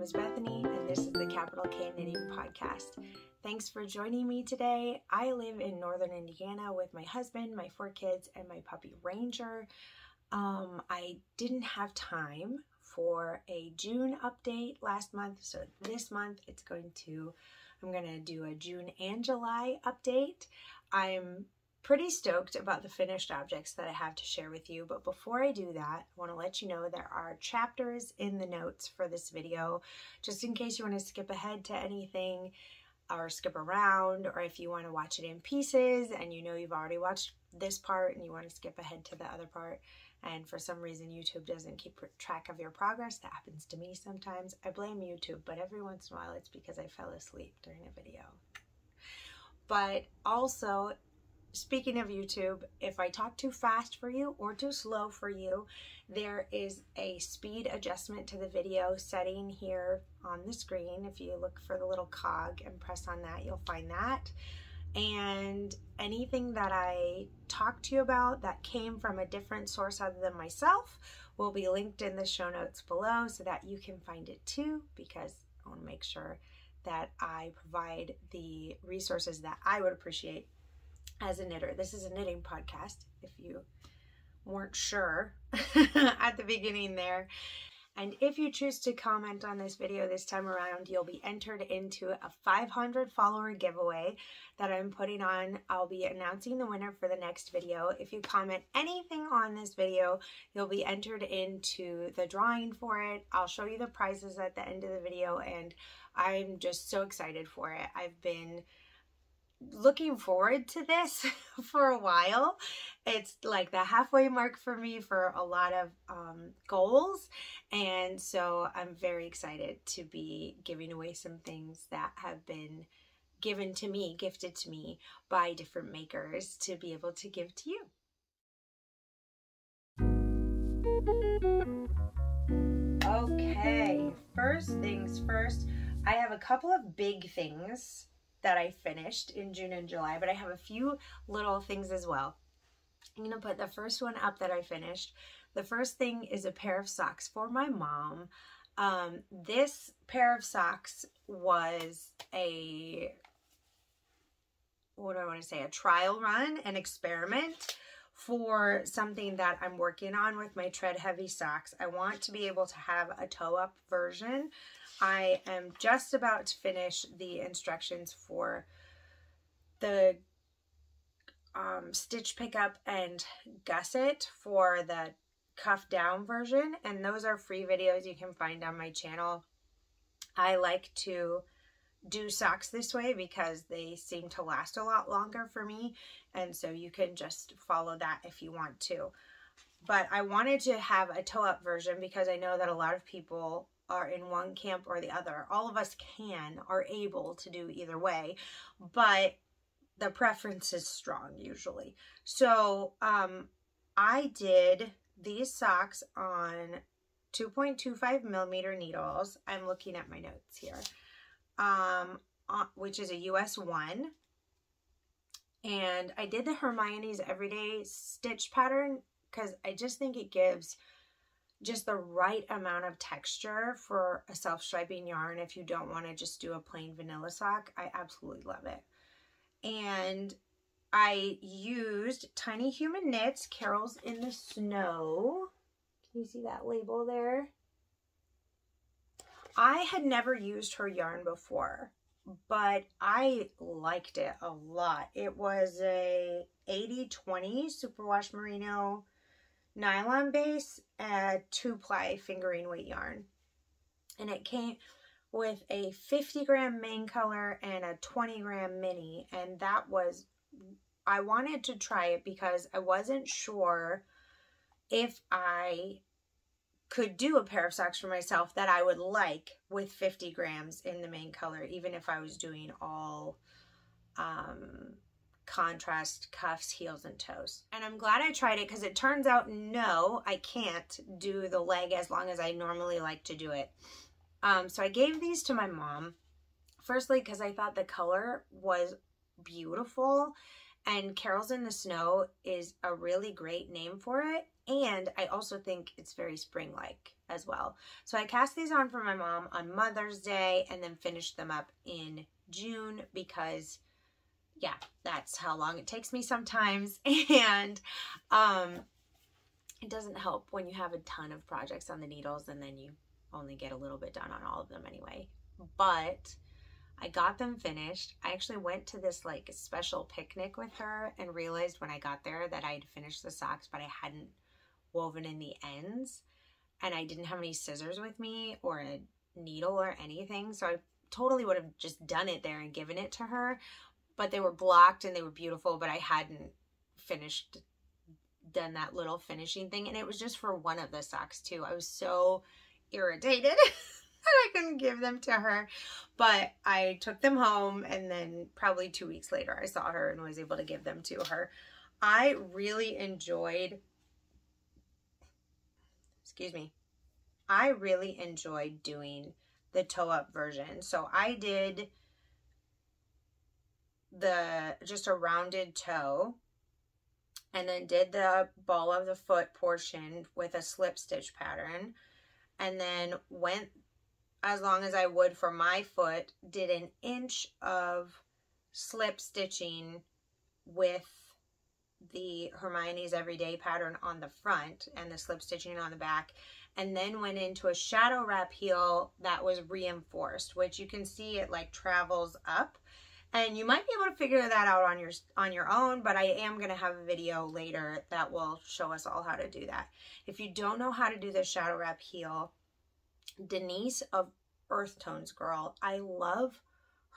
name is Bethany, and this is the Capital K Knitting Podcast. Thanks for joining me today. I live in northern Indiana with my husband, my 4 kids, and my puppy Ranger. I didn't have time for a June update last month, so this month I'm going to do a June and July update. I'm pretty stoked about the finished objects that I have to share with you, but before I do that, I want to let you know there are chapters in the notes for this video, just in case you want to skip ahead to anything or skip around, or if you want to watch it in pieces and you know you've already watched this part and you want to skip ahead to the other part, and for some reason YouTube doesn't keep track of your progress. That happens to me sometimes. I blame YouTube, but every once in a while it's because I fell asleep during a video. But also, speaking of YouTube, if I talk too fast for you or too slow for you, there is a speed adjustment to the video setting here on the screen. If you look for the little cog and press on that, you'll find that. And anything that I talked to you about that came from a different source other than myself will be linked in the show notes below so that you can find it too, because I want to make sure that I provide the resources that I would appreciate as a knitter. This is a knitting podcast, if you weren't sure at the beginning there. And if you choose to comment on this video this time around, you'll be entered into a 500 follower giveaway that I'm putting on. I'll be announcing the winner for the next video. If you comment anything on this video, you'll be entered into the drawing for it. I'll show you the prizes at the end of the video, and I'm just so excited for it. I've been looking forward to this for a while. It's like the halfway mark for me for a lot of goals, and so I'm very excited to be giving away some things that have been given to me, gifted to me by different makers to be able to give to you. Okay, first things first, I have a couple of big things that I finished in June and July, but I have a few little things as well. I'm going to put the first one up that I finished. The first thing is a pair of socks for my mom. This pair of socks was a trial run, an experiment for something that I'm working on with my tread heavy socks. I want to be able to have a toe up version. I am just about to finish the instructions for the stitch pickup and gusset for the cuff down version, and those are free videos you can find on my channel. I like to do socks this way because they seem to last a lot longer for me, and so you can just follow that if you want to. But I wanted to have a toe up version because I know that a lot of people are in one camp or the other. All of us are able to do either way, but the preference is strong usually. So I did these socks on 2.25 millimeter needles. I'm looking at my notes here, which is a US 1. And I did the Hermione's Everyday Stitch pattern because I just think it gives just the right amount of texture for a self-striping yarn if you don't want to just do a plain vanilla sock. I absolutely love it. And I used Tiny Human Knits, Carols in the Snow. Can you see that label there? I had never used her yarn before, but I liked it a lot. It was a 80/20 superwash merino nylon base, 2-ply fingering weight yarn, and it came with a 50-gram main color and a 20-gram mini, and that was, I wanted to try it because I wasn't sure if I could do a pair of socks for myself that I would like with 50 grams in the main color, even if I was doing all contrast cuffs, heels, and toes. And I'm glad I tried it because it turns out, no, I can't do the leg as long as I normally like to do it. So I gave these to my mom, firstly because I thought the color was beautiful, and Carols in the Snow is a really great name for it, and I also think it's very spring-like. as well. So I cast these on for my mom on Mother's Day and then finished them up in June because, yeah, that's how long it takes me sometimes. And it doesn't help when you have a ton of projects on the needles and then you only get a little bit done on all of them anyway. But I got them finished. I actually went to this like special picnic with her and realized when I got there that I had finished the socks, but I hadn't woven in the ends and I didn't have any scissors with me or a needle or anything. So I totally would have just done it there and given it to her, but they were blocked and they were beautiful, but I hadn't done that little finishing thing. And it was just for one of the socks too. I was so irritated that I couldn't give them to her, but I took them home and then probably 2 weeks later I saw her and was able to give them to her. I really enjoyed, I really enjoyed doing the toe up version. So I did just a rounded toe and then did the ball of the foot portion with a slip stitch pattern, and then went as long as I would for my foot, did an inch of slip stitching with the Hermione's Everyday pattern on the front and the slip stitching on the back, and then went into a shadow wrap heel that was reinforced, which you can see it like travels up, and you might be able to figure that out on your own, but I am going to have a video later that will show us all how to do that. If you don't know how to do the shadow wrap heel, Denise of Earth Tones Girl, I love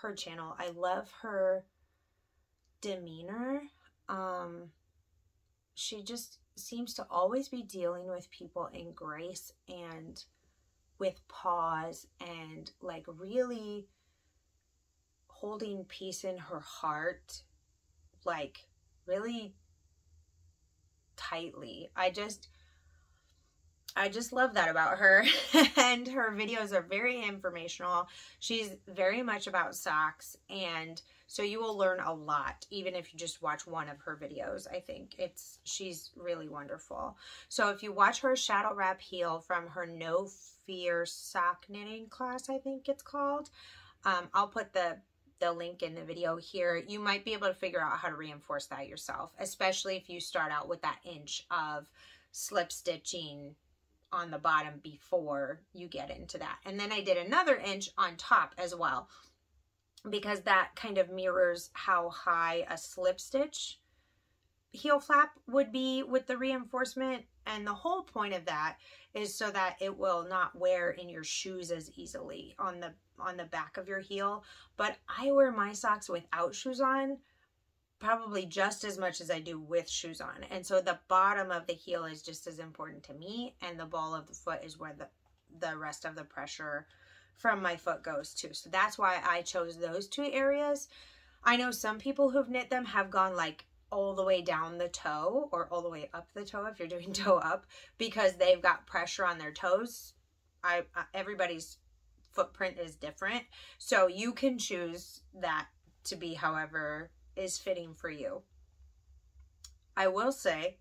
her channel. I love her demeanor. She just seems to always be dealing with people in grace and with pause and like really holding peace in her heart, like really tightly. I just love that about her. And her videos are very informational. She's very much about socks, and so you will learn a lot even if you just watch one of her videos. I think she's really wonderful. So if you watch her shadow wrap heel from her No Fear sock knitting class, I think it's called, I'll put the link in the video here. You might be able to figure out how to reinforce that yourself, especially if you start out with that inch of slip stitching on the bottom before you get into that. And then I did another inch on top as well, because that kind of mirrors how high a slip stitch heel flap would be with the reinforcement. And the whole point of that is so that it will not wear in your shoes as easily on the back of your heel. But I wear my socks without shoes on probably just as much as I do with shoes on. And so the bottom of the heel is just as important to me, and the ball of the foot is where the rest of the pressure from my foot goes to. So that's why I chose those two areas. I know some people who've knit them have gone like all the way down the toe or all the way up the toe if you're doing toe up, because they've got pressure on their toes. Everybody's footprint is different, so you can choose that to be however is fitting for you. I will say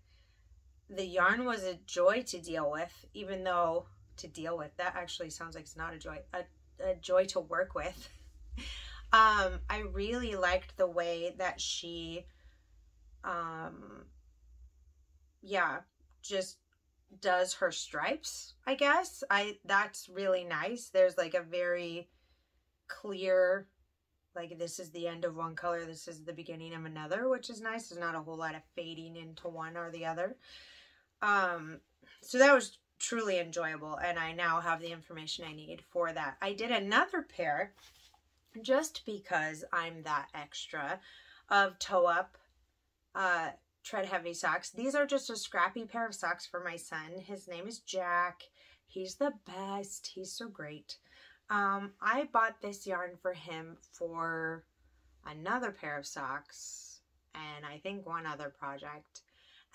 the yarn was a joy to deal with, even though that actually sounds like it's not a joy, a joy to work with. I really liked the way that she just does her stripes, I guess. That's really nice. There's like a very clear, like this is the end of one color, this is the beginning of another, which is nice. There's not a whole lot of fading into one or the other. So that was truly enjoyable, and I now have the information I need for that. I did another pair just because I'm that extra of toe up tread heavy socks. These are just a scrappy pair of socks for my son. His name is Jack. He's the best. He's so great. I bought this yarn for him for another pair of socks and I think one other project.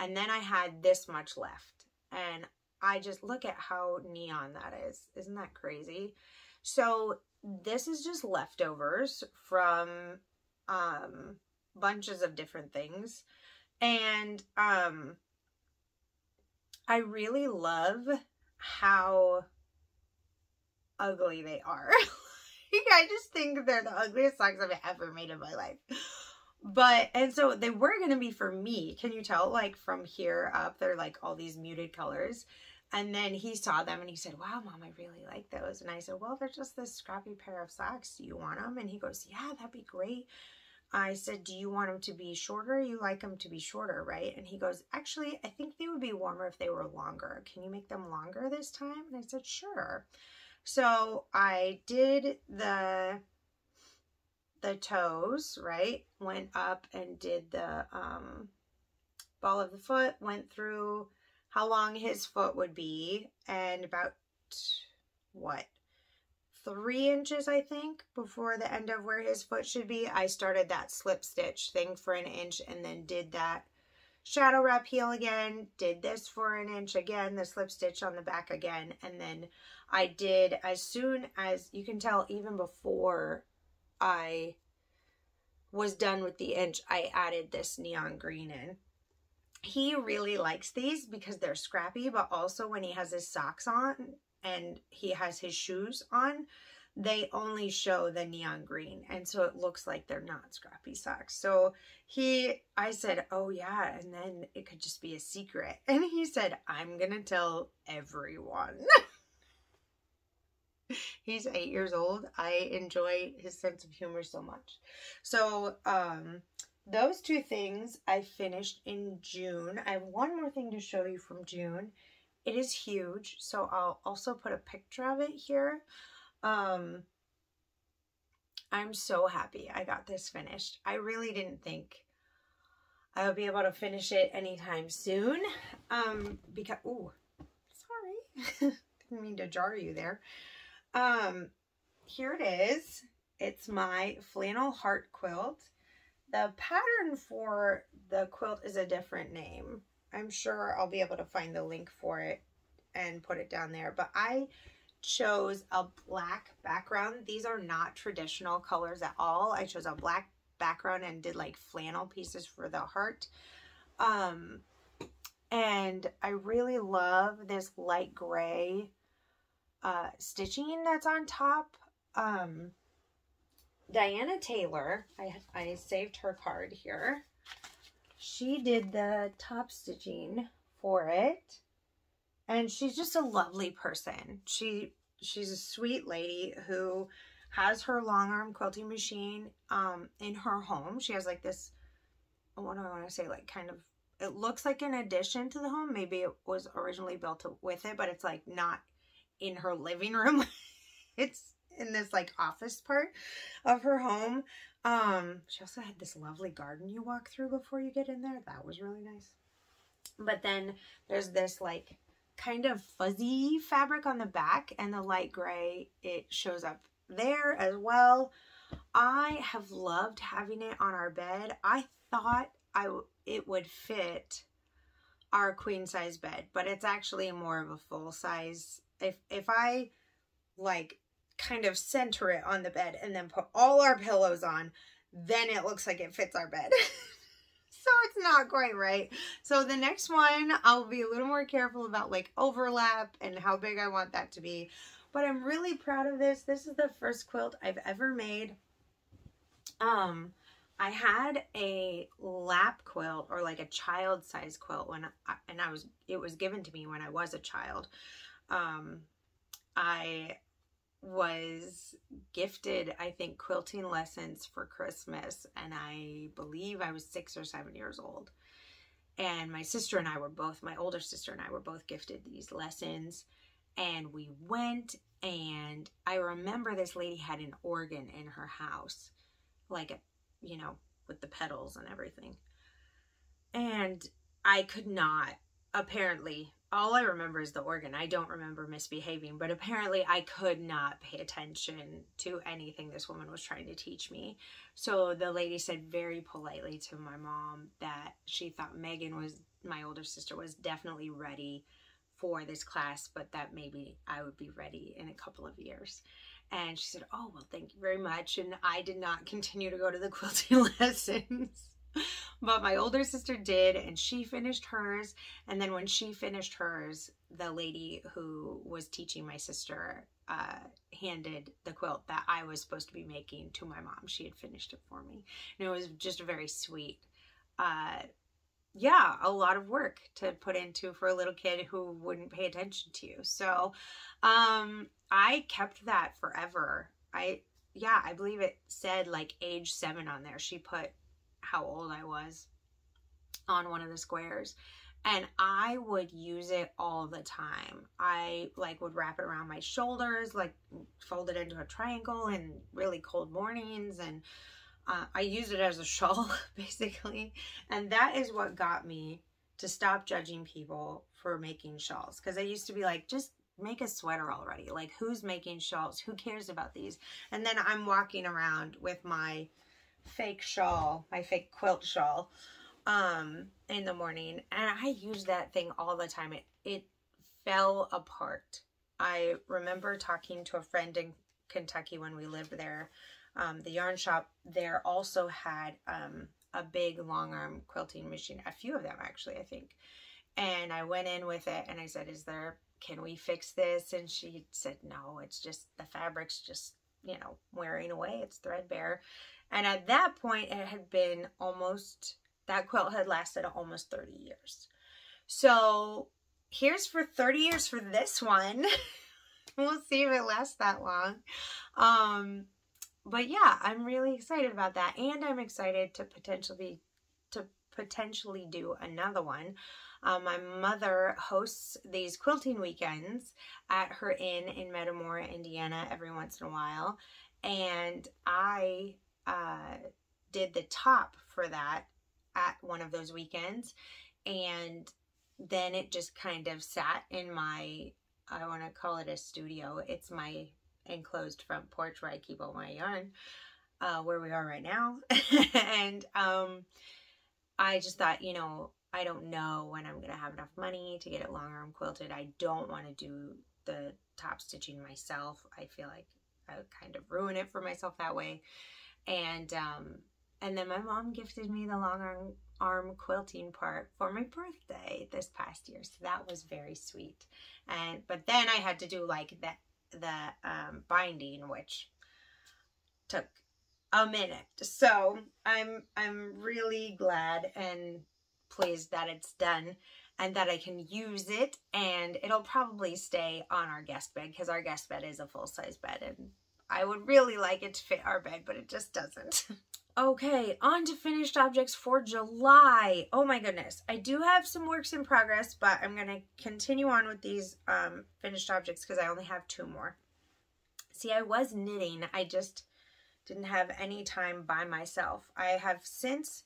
And then I had this much left. And I just look at how neon that is. Isn't that crazy? So this is just leftovers from bunches of different things. And I really love how ugly they are. I just think they're the ugliest socks I've ever made in my life. But, and so they were going to be for me. Can you tell, like, from here up, they're like all these muted colors. And then he saw them and he said, wow, Mom, I really like those. And I said, well, they're just this scrappy pair of socks. Do you want them? And he goes, yeah, that'd be great. I said, do you want them to be shorter? You like them to be shorter, right? And he goes, actually, I think they would be warmer if they were longer. Can you make them longer this time? And I said, sure. So I did the toes, right? Went up and did the ball of the foot, went through how long his foot would be, and about, what, 3 inches, I think, before the end of where his foot should be, I started that slip stitch thing for 1 inch, and then did that shadow wrap heel again, did this for 1 inch again, the slip stitch on the back again, and then I did, as soon as, you can tell, even before I was done with the inch, I added this neon green in. He really likes these because they're scrappy, but also when he has his socks on and he has his shoes on, they only show the neon green, and so it looks like they're not scrappy socks. So I said, oh yeah, and then it could just be a secret. And he said, I'm gonna tell everyone. He's 8 years old. I enjoy his sense of humor so much. So those 2 things I finished in June. I have one more thing to show you from June. It is huge, so I'll also put a picture of it here. I'm so happy I got this finished. I really didn't think I would be able to finish it anytime soon. Because, ooh, sorry. Didn't mean to jar you there. Here it is. It's my flannel heart quilt. The pattern for the quilt is a different name. I'm sure I'll be able to find the link for it and put it down there. But I chose a black background. These are not traditional colors at all. I chose a black background and did like flannel pieces for the heart. And I really love this light gray stitching that's on top. Diana Taylor, I saved her card here. She did the top stitching for it, and she's just a lovely person. She's a sweet lady who has her long arm quilting machine in her home. She has like this, what do I want to say, like kind of, it looks like an addition to the home. Maybe it was originally built with it, but it's like not in her living room. It's in this like office part of her home. She also had this lovely garden you walk through before you get in there. That was really nice. But then there's this like kind of fuzzy fabric on the back, and the light gray, it shows up there as well. I have loved having it on our bed. I thought it would fit our queen size bed, but it's actually more of a full size. If I like kind of center it on the bed and then put all our pillows on, then it looks like it fits our bed. So it's not quite right. So the next one, I'll be a little more careful about like overlap and how big I want that to be. But I'm really proud of this. This is the first quilt I've ever made. I had a lap quilt, or like a child size quilt, it was given to me when I was a child. I was gifted, I think, quilting lessons for Christmas, and I believe I was 6 or 7 years old. And my sister and I were both, my older sister and I were both gifted these lessons, and we went, and I remember this lady had an organ in her house, like a, you know, with the pedals and everything. And I could not, apparently, all I remember is the organ. I don't remember misbehaving, but apparently I could not pay attention to anything this woman was trying to teach me. So the lady said very politely to my mom that she thought Megan was, my older sister, was definitely ready for this class, but that maybe I would be ready in a couple of years. And she said, oh, well, thank you very much. And I did not continue to go to the quilting lessons. But my older sister did, and she finished hers. And then when she finished hers, the lady who was teaching my sister handed the quilt that I was supposed to be making to my mom. She had finished it for me. And it was just very sweet. Yeah, a lot of work to put into for a little kid who wouldn't pay attention to you. So I kept that forever. I believe it said like age 7 on there. She put how old I was on one of the squares, and I would use it all the time. I like would wrap it around my shoulders, like fold it into a triangle in really cold mornings, and I used it as a shawl basically. And that is what got me to stop judging people for making shawls, because I used to be like, just make a sweater already. Like, who's making shawls? Who cares about these? And then I'm walking around with my fake shawl, my fake quilt shawl, in the morning, and I use that thing all the time. It fell apart. I remember talking to a friend in Kentucky when we lived there. The yarn shop there also had a big long arm quilting machine, a few of them actually, I think. And I went in with it and I said, can we fix this? And she said, no, it's just, the fabric's just, you know, wearing away. It's threadbare. And at that point, it had been that quilt had lasted almost 30 years. So here's for 30 years for this one. We'll see if it lasts that long. But yeah, I'm really excited about that. And I'm excited to potentially do another one. My mother hosts these quilting weekends at her inn in Metamora, Indiana every once in a while. And I did the top for that at one of those weekends. And then it just kind of sat in my, I want to call it a studio. It's my enclosed front porch where I keep all my yarn, where we are right now. And I just thought, you know, I don't know when I'm going to have enough money to get it long arm quilted. I don't want to do the top stitching myself. I feel like I would kind of ruin it for myself that way. And then my mom gifted me the long arm quilting part for my birthday this past year. So that was very sweet. But then I had to do like the binding, which took a minute. So I'm really glad and pleased that it's done and that I can use it, and it'll probably stay on our guest bed because our guest bed is a full-size bed and I would really like it to fit our bed, but it just doesn't. Okay, on to finished objects for July. Oh my goodness. I do have some works in progress, but I'm going to continue on with these finished objects because I only have 2 more. See, I was knitting. I just didn't have any time by myself. I have since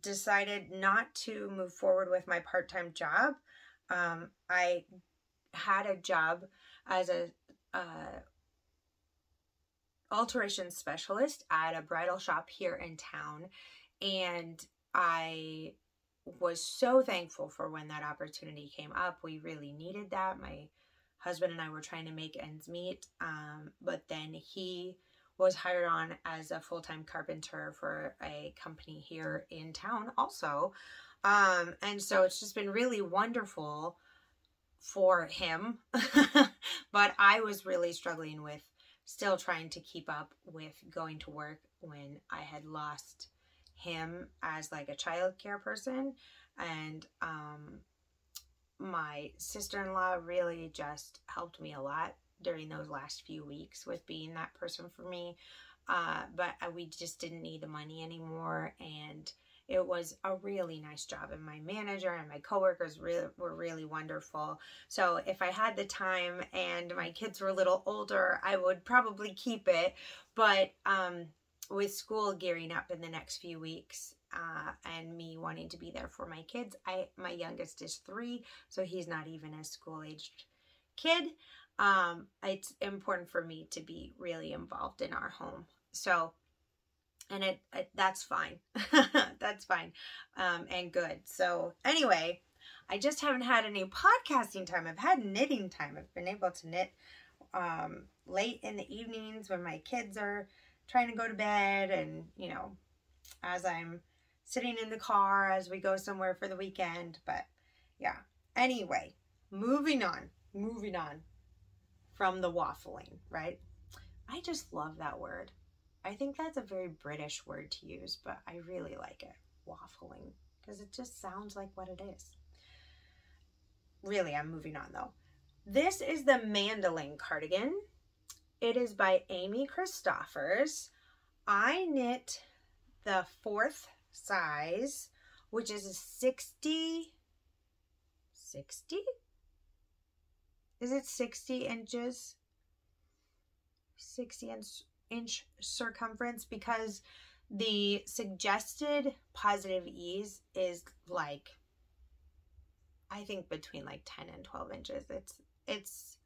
decided not to move forward with my part-time job. I had a job as a alteration specialist at a bridal shop here in town, and I was so thankful for when that opportunity came up. We really needed that. My husband and I were trying to make ends meet, but then he was hired on as a full-time carpenter for a company here in town also, and so it's just been really wonderful for him. But I was really struggling with still trying to keep up with going to work when I had lost him as like a childcare person. And my sister-in-law really just helped me a lot during those last few weeks with being that person for me. But we just didn't need the money anymore, and it was a really nice job, and my manager and my coworkers were really wonderful. So if I had the time and my kids were a little older, I would probably keep it. But with school gearing up in the next few weeks, and me wanting to be there for my kids, my youngest is 3, so he's not even a school-aged kid. It's important for me to be really involved in our home. So, and that's fine. That's fine. And good. So anyway, I just haven't had any podcasting time. I've had knitting time. I've been able to knit late in the evenings when my kids are trying to go to bed, and, you know, as I'm sitting in the car as we go somewhere for the weekend. But yeah, anyway, moving on from the waffling, right? I just love that word. I think that's a very British word to use, but I really like it, waffling, because it just sounds like what it is. Really, I'm moving on though. This is the Mandolin cardigan. It is by Amy Christoffers. I knit the 4th size, which is a 60? Is it 60 inches? 60 inch circumference, because the suggested positive ease is like, I think between like 10 and 12 inches. It's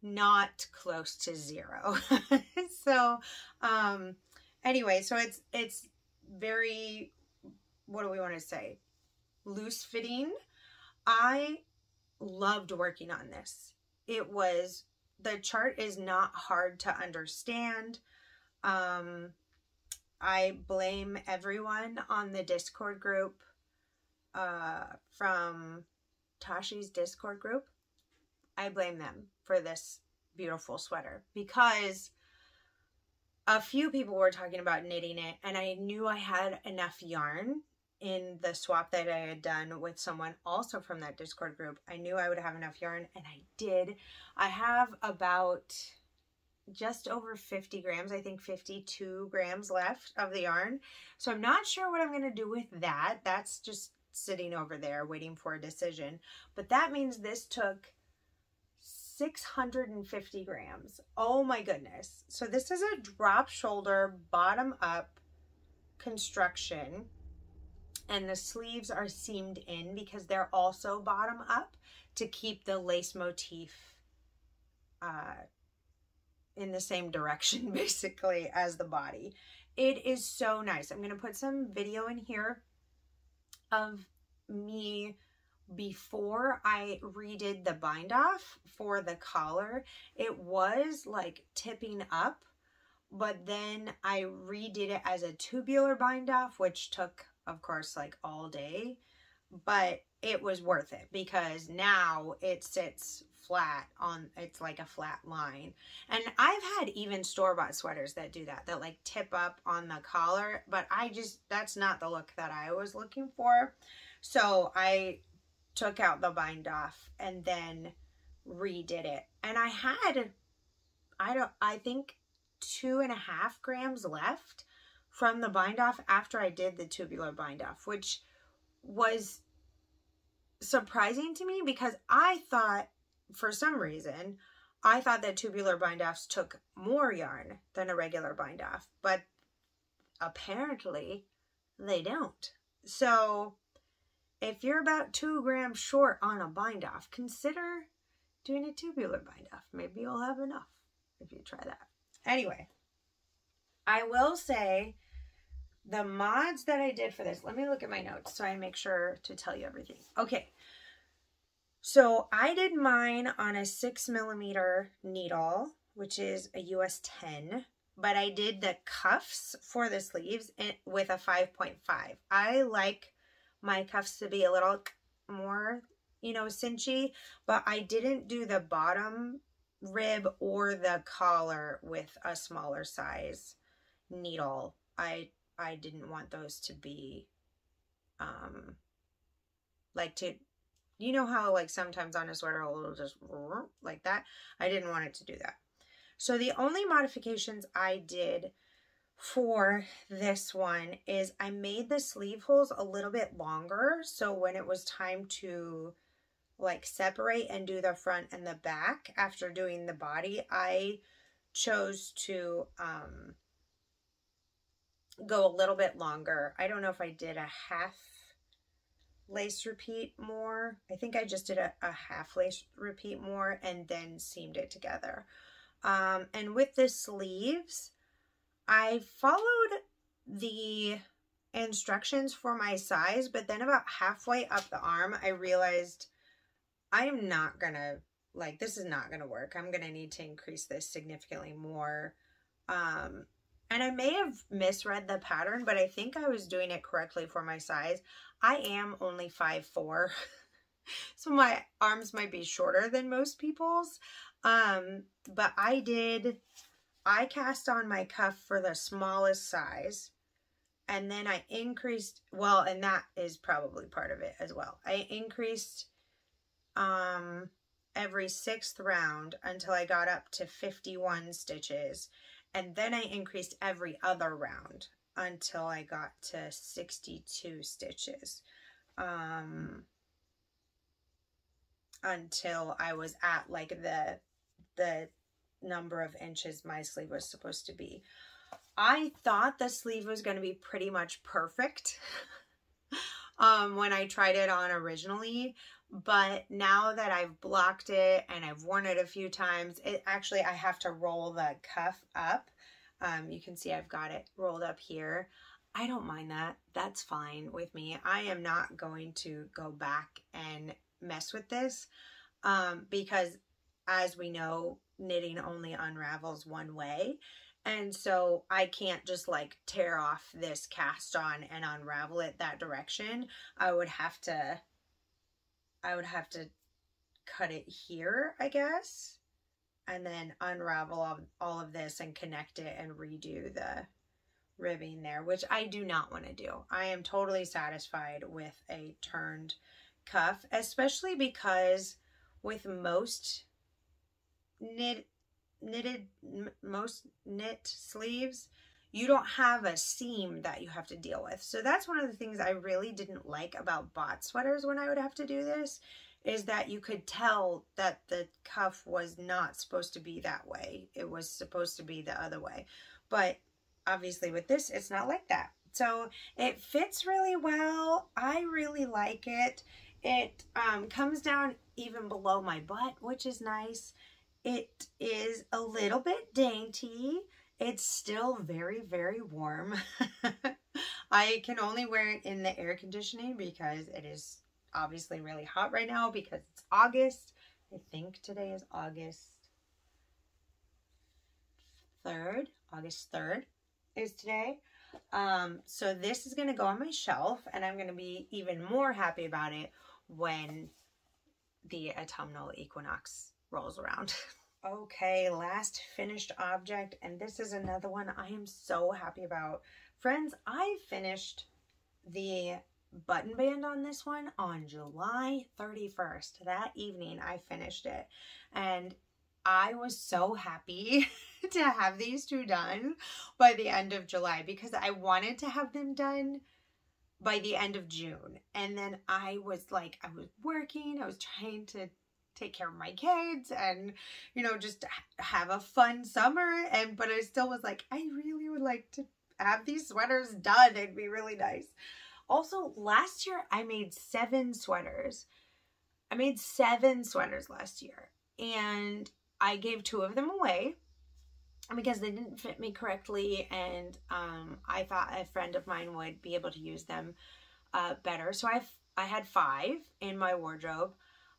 not close to 0. So, anyway, so it's very, what do we want to say? Loose fitting. I loved working on this. The chart is not hard to understand. I blame everyone on the Discord group, from Tashi's Discord group. I blame them for this beautiful sweater, because a few people were talking about knitting it, and I knew I had enough yarn in the swap that I had done with someone also from that Discord group. I knew I would have enough yarn, and I did. I have about just over 50 grams, I think 52 grams left of the yarn. So I'm not sure what I'm going to do with that. That's just sitting over there waiting for a decision. But that means this took 650 grams. Oh my goodness. So this is a drop shoulder, bottom up construction. And the sleeves are seamed in because they're also bottom up to keep the lace motif in the same direction basically as the body. It is so nice. I'm going to put some video in here of me before I redid the bind off for the collar. It was like tipping up, but then I redid it as a tubular bind off, which took, of course, like all day, but it was worth it because now it sits flat on, it's like a flat line. And I've had even store-bought sweaters that do that, that like tip up on the collar, but that's not the look that I was looking for. So I took out the bind off and then redid it. And I had, I think 2.5 grams left from the bind off after I did the tubular bind off, which was surprising to me because I thought, for some reason, I thought that tubular bind offs took more yarn than a regular bind off, but apparently they don't. So if you're about 2 grams short on a bind off, consider doing a tubular bind off. Maybe you'll have enough if you try that. Anyway, I will say the mods that I did for this, let me look at my notes so I make sure to tell you everything. Okay, so I did mine on a 6mm needle, which is a US 10, but I did the cuffs for the sleeves with a 5.5. I like my cuffs to be a little more, you know, cinchy, but I didn't do the bottom rib or the collar with a smaller size needle. I didn't want those to be like to, you know how like sometimes on a sweater it'll just like that. I didn't want it to do that. So the only modifications I did for this one is I made the sleeve holes a little bit longer, so when it was time to like separate and do the front and the back after doing the body, I chose to go a little bit longer. I don't know if I did a half lace repeat more. I think I just did a half lace repeat more and then seamed it together. And with the sleeves, I followed the instructions for my size, but then about halfway up the arm, I realized I am not gonna, this is not gonna work. I'm gonna need to increase this significantly more. And I may have misread the pattern, but I think I was doing it correctly for my size. I am only 5'4", so my arms might be shorter than most people's. But I cast on my cuff for the smallest size. And then I increased, well, and that is probably part of it as well. I increased every 6th round until I got up to 51 stitches. And then I increased every other round until I got to 62 stitches. Until I was at like the number of inches my sleeve was supposed to be. I thought the sleeve was going to be pretty much perfect when I tried it on originally, but now that I've blocked it and I've worn it a few times, I have to roll the cuff up. You can see I've got it rolled up here. I don't mind that. That's fine with me. I am not going to go back and mess with this because, as we know, knitting only unravels one way. And so I can't just like tear off this cast on and unravel it that direction. I would have to cut it here, I guess, and then unravel all of this and connect it and redo the ribbing there, which I do not want to do. I am totally satisfied with a turned cuff, especially because with most knit sleeves, you don't have a seam that you have to deal with. So that's one of the things I really didn't like about bot sweaters when I would have to do this, is that you could tell that the cuff was not supposed to be that way. It was supposed to be the other way. But obviously with this, it's not like that. So it fits really well. I really like it. It comes down even below my butt, which is nice. It is a little bit dainty. It's still very, very warm. I can only wear it in the air conditioning because it is obviously really hot right now because it's August. I think today is August 3rd. August 3rd is today. So this is going to go on my shelf, and I'm going to be even more happy about it when the autumnal equinox rolls around. Okay, last finished object, and this is another one I am so happy about. Friends, I finished the button band on this one on July 31st. That evening I finished it, and I was so happy to have these two done by the end of July because I wanted to have them done by the end of June. And then I was working, I was trying to take care of my kids and, you know, just have a fun summer. But I still was like, I really would like to have these sweaters done. It'd be really nice. Also, last year I made 7 sweaters. I made 7 sweaters last year, and I gave 2 of them away because they didn't fit me correctly, and I thought a friend of mine would be able to use them better. So I had 5 in my wardrobe.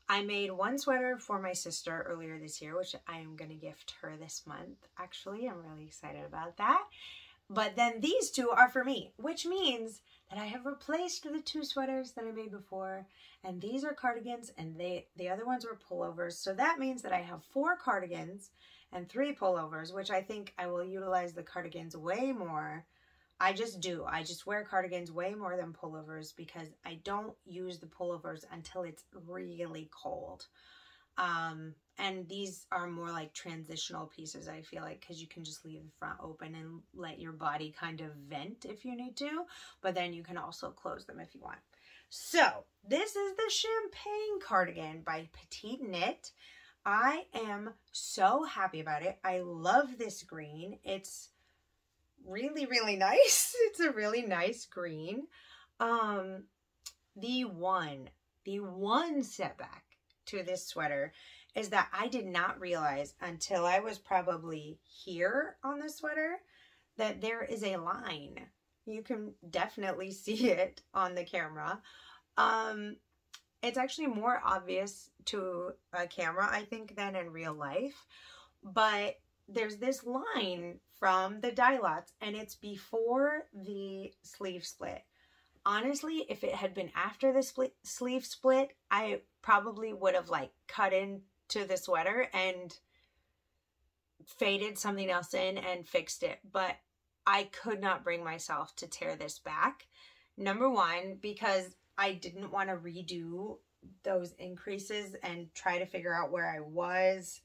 I made 1 sweater for my sister earlier this year, which I am going to gift her this month. Actually, I'm really excited about that. But then these 2 are for me, which means that I have replaced the 2 sweaters that I made before, and these are cardigans, and the other ones were pullovers. So that means that I have 4 cardigans and 3 pullovers, which I think I will utilize the cardigans way more. I just do. I just wear cardigans way more than pullovers because I don't use the pullovers until it's really cold. And these are more like transitional pieces, I feel like, because you can just leave the front open and let your body kind of vent if you need to, but then you can also close them if you want. So this is the Champagne cardigan by Petite Knit. I am so happy about it. I love this green. It's really, really nice. It's a really nice green. The one setback to this sweater is that I did not realize until I was probably here on the sweater that there is a line. You can definitely see it on the camera. It's actually more obvious to a camera, I think, than in real life. But there's this line from the dye lots, and it's before the sleeve split. Honestly, if it had been after the sleeve split, I probably would have like cut into the sweater and faded something else in and fixed it. But I could not bring myself to tear this back. Number one, because I didn't want to redo those increases and try to figure out where I was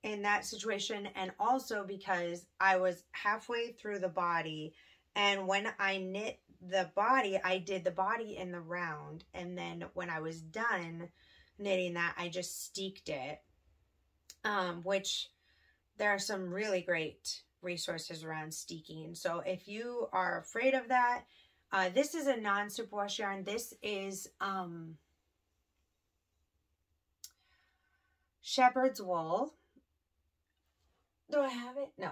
in that situation. And also because I was halfway through the body, and when I knit the body, I did the body in the round, and then when I was done knitting that, I just steeked it, which there are some really great resources around steeking. So if you are afraid of that, this is a non-superwash yarn. This is shepherd's wool. Do I have it? No.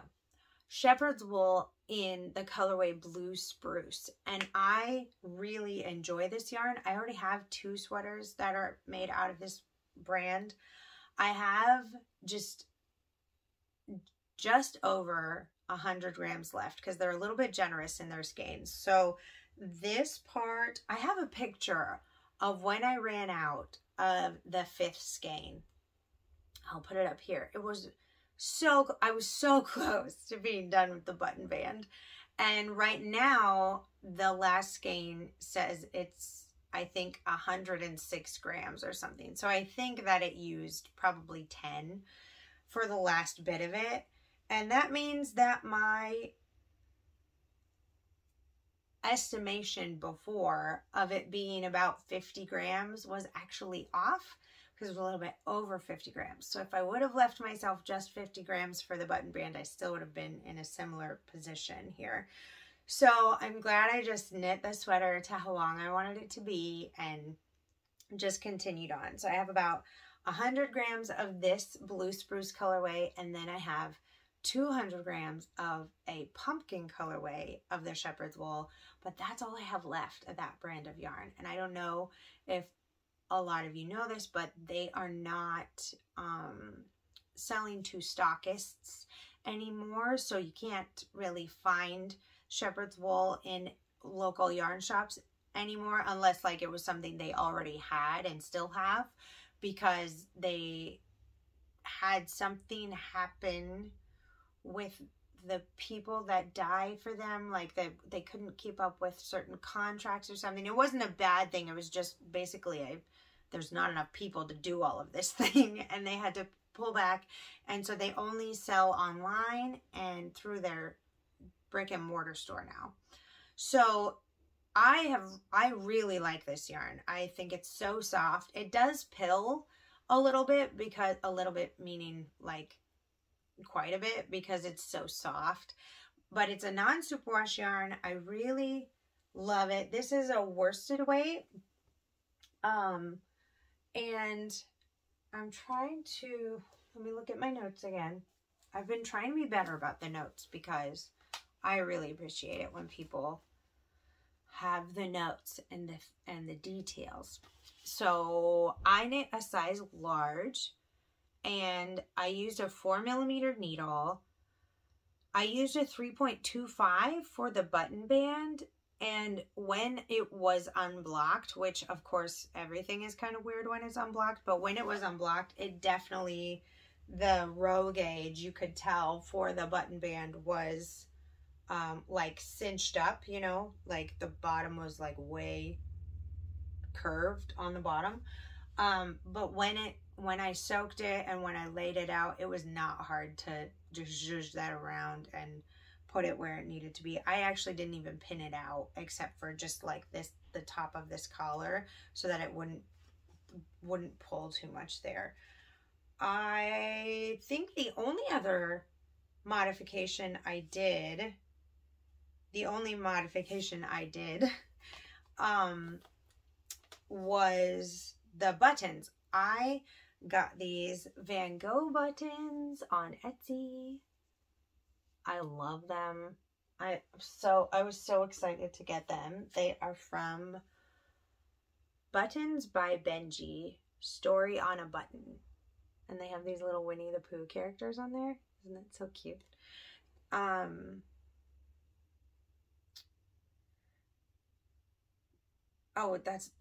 Shepherd's wool in the colorway Blue Spruce, and I really enjoy this yarn. I already have 2 sweaters that are made out of this brand. I have just over 100 grams left because they're a little bit generous in their skeins. So this part, I have a picture of when I ran out of the 5th skein. I'll put it up here. It was I was so close to being done with the button band. And right now, the last skein says it's, I think, 106 grams or something. So I think that it used probably 10 for the last bit of it. And that means that my estimation before of it being about 50 grams was actually off, because it was a little bit over 50 grams. So if I would have left myself just 50 grams for the button band, I still would have been in a similar position here. So I'm glad I just knit the sweater to how long I wanted it to be and just continued on. So I have about 100 grams of this Blue Spruce colorway, and then I have 200 grams of a pumpkin colorway of the shepherd's wool, but that's all I have left of that brand of yarn. And I don't know if a lot of you know this, but they are not selling to stockists anymore, so you can't really find shepherd's wool in local yarn shops anymore, unless like it was something they already had and still have, because they had something happen with the people that dye for them, like they couldn't keep up with certain contracts or something. It wasn't a bad thing, it was just basically there's not enough people to do all of this thing, and they had to pull back, and so they only sell online and through their brick and mortar store now. So I really like this yarn. I think it's so soft. It does pill a little bit, because a little bit meaning like quite a bit, because it's so soft, but it's a non-superwash yarn. I really love it. This is a worsted weight, and I'm trying to, let me look at my notes again. I've been trying to be better about the notes, because I really appreciate it when people have the notes and the details. So I knit a size large, and I used a 4mm needle. I used a 3.25 for the button band, and when it was unblocked, which of course everything is kind of weird when it's unblocked, but when it was unblocked, it definitely, the row gauge, you could tell for the button band was like cinched up, you know, like the bottom was like way curved on the bottom. But when I soaked it and when I laid it out, it was not hard to just zhuzh that around and put it where it needed to be. I actually didn't even pin it out, except for just like this, the top of this collar, so that it wouldn't pull too much there. I think the only other modification I did, was the buttons. I got these Van Gogh buttons on Etsy. I love them. I was so excited to get them. They are from Buttons by Benji, Story on a Button. and they have these little Winnie the Pooh characters on there. Isn't that so cute? Oh, that's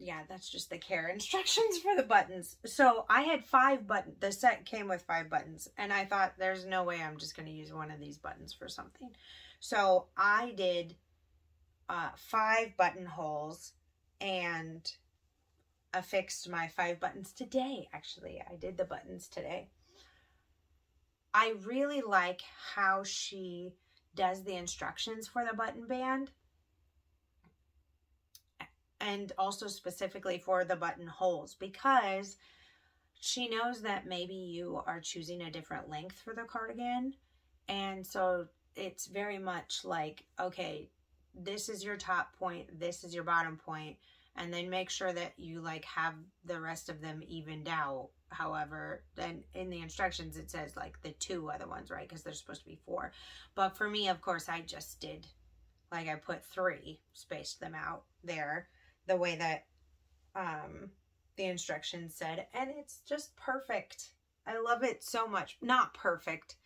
just the care instructions for the buttons. So I had 5 buttons. The set came with 5 buttons, and I thought there's no way I'm just going to use one of these buttons for something. So I did 5 buttonholes and affixed my 5 buttons today. Actually, I did the buttons today. I really like how she does the instructions for the button band, and also specifically for the buttonholes, because she knows that maybe you are choosing a different length for the cardigan. And so it's very much like, okay, this is your top point, this is your bottom point, and then make sure that you like have the rest of them evened out. However, then in the instructions it says like the 2 other ones, right? Because there's supposed to be 4. But for me, of course, I just did, like, I put 3, spaced them out there the way that the instructions said, and it's just perfect. I love it so much. Not perfect,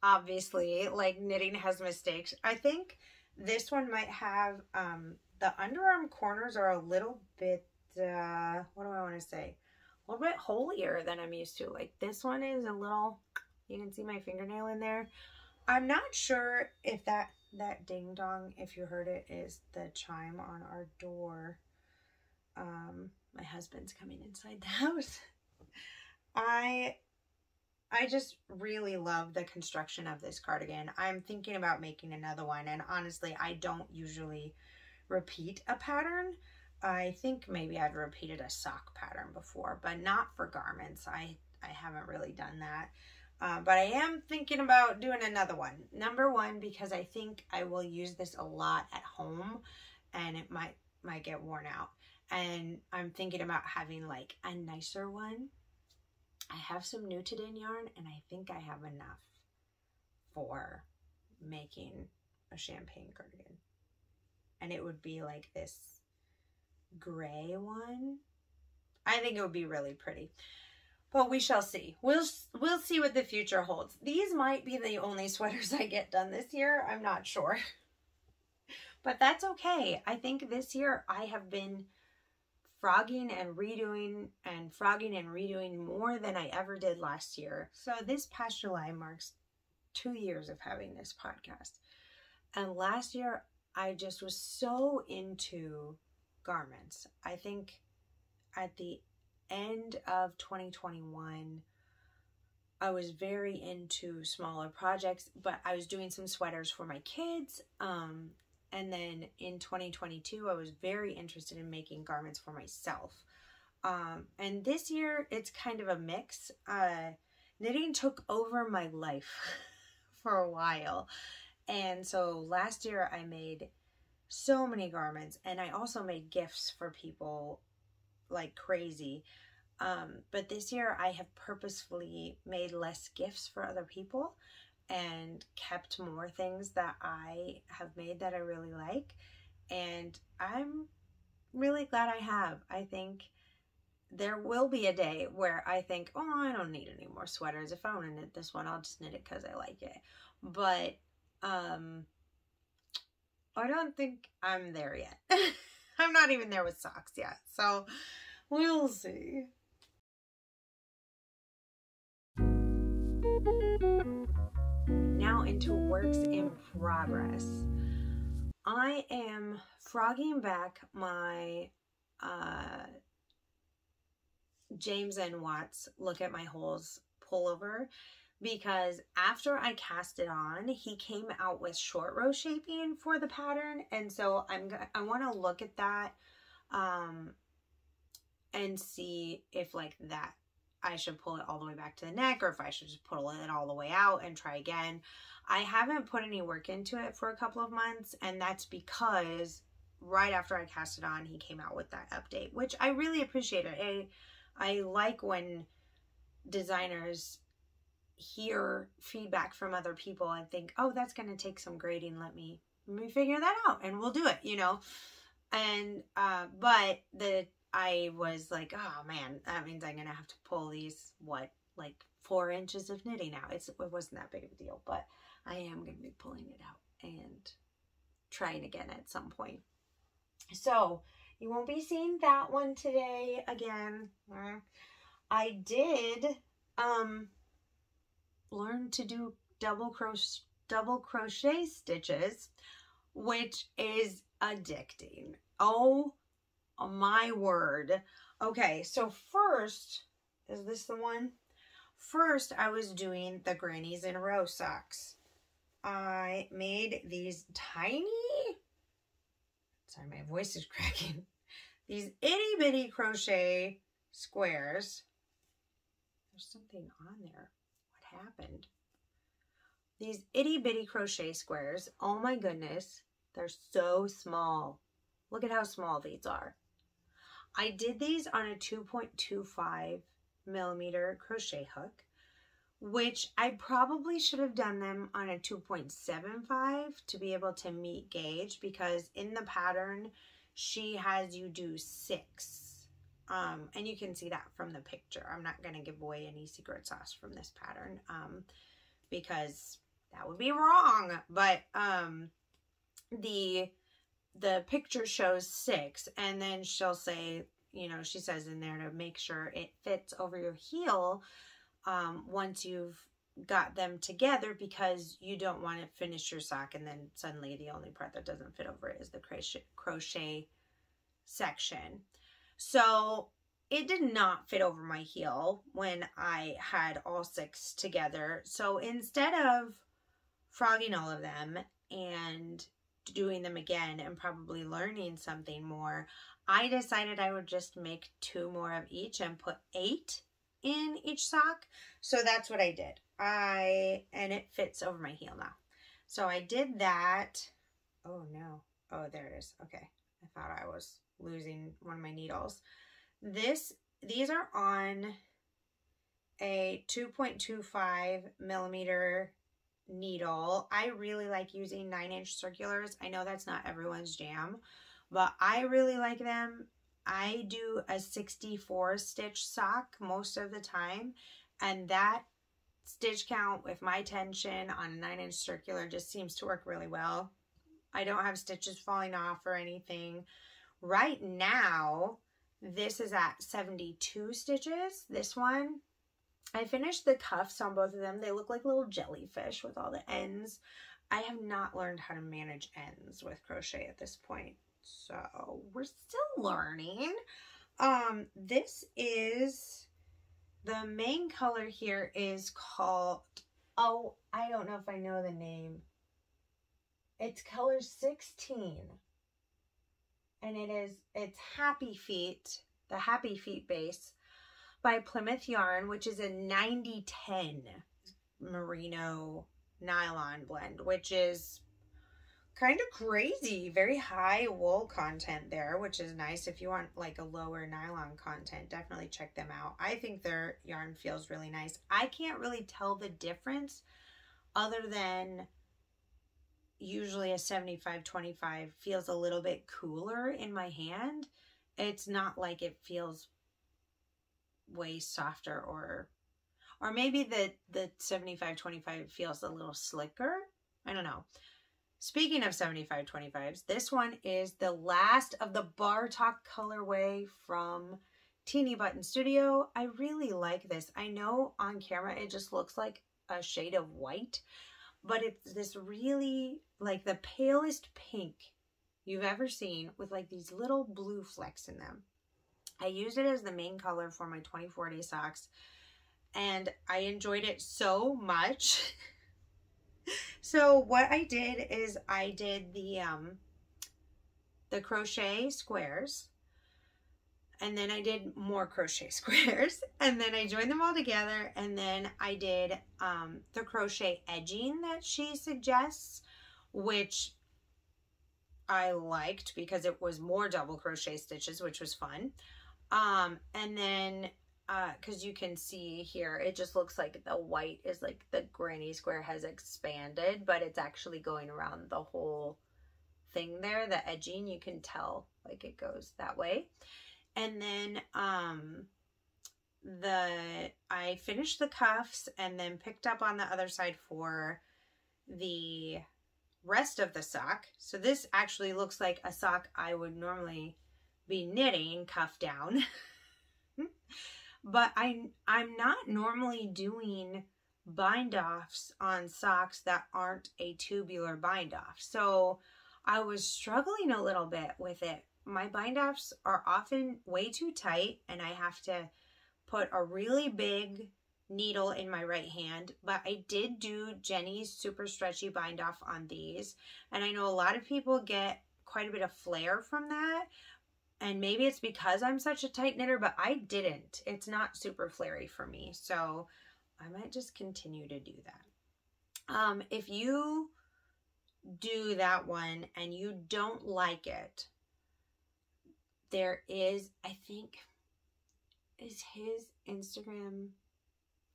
obviously, like knitting has mistakes. I think this one might have the underarm corners are a little bit what do I want to say, a little bit holier than I'm used to. Like this one is a little, you can see my fingernail in there. I'm not sure if that ding dong, if you heard it, is the chime on our door. My husband's coming inside the house. I just really love the construction of this cardigan. I'm thinking about making another one, and honestly, I don't usually repeat a pattern. I think maybe I've repeated a sock pattern before, but not for garments. I haven't really done that. But I am thinking about doing another one. Number one, because I think I will use this a lot at home, and it might get worn out. And I'm thinking about having like a nicer one. I have some knitted in yarn, and I think I have enough for making a champagne cardigan. And it would be like this gray one. I think it would be really pretty. But we shall see. We'll see what the future holds. These might be the only sweaters I get done this year. I'm not sure. But that's okay. I think this year I have been frogging and redoing more than I ever did last year. So this past July marks 2 years of having this podcast. And last year I just was so into garments. I think at the end of 2021 I was very into smaller projects, but I was doing some sweaters for my kids. And then in 2022, I was very interested in making garments for myself. And this year, it's kind of a mix. Knitting took over my life for a while. And so last year, I made so many garments. And I also made gifts for people like crazy. But this year, I have purposefully made less gifts for other people and kept more things that I have made that I really like. And I'm really glad I have. I think there will be a day where I think, oh, I don't need any more sweaters. If I want to knit this one, I'll just knit it because I like it. But I don't think I'm there yet. I'm not even there with socks yet. So we'll see. Now into works in progress. I am frogging back my James N. Watts Look at My Holes pullover, because after I cast it on, he came out with short row shaping for the pattern, and so I want to look at that and see if like that I should pull it all the way back to the neck, or if I should just pull it all the way out and try again. I haven't put any work into it for a couple of months, and that's because right after I cast it on, he came out with that update, which I really appreciate it. I like when designers hear feedback from other people and think, oh, that's going to take some grading. Let me figure that out, and we'll do it, you know. And but I was like, oh man, that means I'm gonna have to pull these like 4 inches of knitting out. It wasn't that big of a deal, but I am going to be pulling it out and trying again at some point. So you won't be seeing that one today again. I did learn to do double crochet stitches, which is addicting. Oh my word. Okay, so first, is this the one? First, I was doing the grannies in a row socks. I made these tiny, sorry, my voice is cracking, these itty bitty crochet squares. There's something on there. What happened? These itty bitty crochet squares. Oh my goodness. They're so small. Look at how small these are. I did these on a 2.25 millimeter crochet hook, which I probably should have done them on a 2.75 to be able to meet gauge, because in the pattern she has you do 6. And you can see that from the picture. I'm not going to give away any secret sauce from this pattern because that would be wrong. But the picture shows 6, and then she'll say, you know, she says in there to make sure it fits over your heel once you've got them together, because you don't want to finish your sock and then suddenly the only part that doesn't fit over it is the crochet section. So it did not fit over my heel when I had all 6 together. So instead of frogging all of them and doing them again and probably learning something more, I decided I would just make 2 more of each and put 8 in each sock. So that's what I did. And it fits over my heel now. So I did that. Oh no. Oh, there it is. Okay. I thought I was losing one of my needles. These are on a 2.25 millimeter needle. I really like using 9-inch circulars. I know that's not everyone's jam, but I really like them. I do a 64 stitch sock most of the time, and that stitch count with my tension on a 9-inch circular just seems to work really well. I don't have stitches falling off or anything. Right now, this is at 72 stitches. This one, I finished the cuffs on both of them. They look like little jellyfish with all the ends. I have not learned how to manage ends with crochet at this point, so we're still learning. This is, the main color here is called, oh, I don't know if I know the name. It's color 16. And it's Happy Feet, the Happy Feet base by Plymouth Yarn, which is a 90-10 merino nylon blend, which is kind of crazy. Very high wool content there, which is nice. If you want like a lower nylon content, definitely check them out. I think their yarn feels really nice. I can't really tell the difference other than usually a 75-25 feels a little bit cooler in my hand. It's not like it feels way softer, or maybe the 75-25 feels a little slicker. I don't know. Speaking of 75-25s, this one is the last of the bar top colorway from Teeny Button Studio. I really like this. I know on camera it just looks like a shade of white, but it's this really, like the palest pink you've ever seen with like these little blue flecks in them. I used it as the main color for my 24-day socks, and I enjoyed it so much. So what I did is I did the crochet squares, and then I did more crochet squares, and then I joined them all together, and then I did the crochet edging that she suggests, which I liked because it was more double crochet stitches, which was fun. And then because you can see here, it just looks like the white is like the granny square has expanded, but it's actually going around the whole thing there. The edging, you can tell like it goes that way. And then I finished the cuffs and then picked up on the other side for the rest of the sock. So this actually looks like a sock I would normally be knitting cuff down. But I'm not normally doing bind offs on socks that aren't a tubular bind off. So I was struggling a little bit with it. My bind offs are often way too tight and I have to put a really big needle in my right hand, but I did do Jenny's super stretchy bind off on these. And I know a lot of people get quite a bit of flare from that. And maybe it's because I'm such a tight knitter, but I didn't. It's not super flary for me. So I might just continue to do that. If you do that one and you don't like it, there is, I think, is his Instagram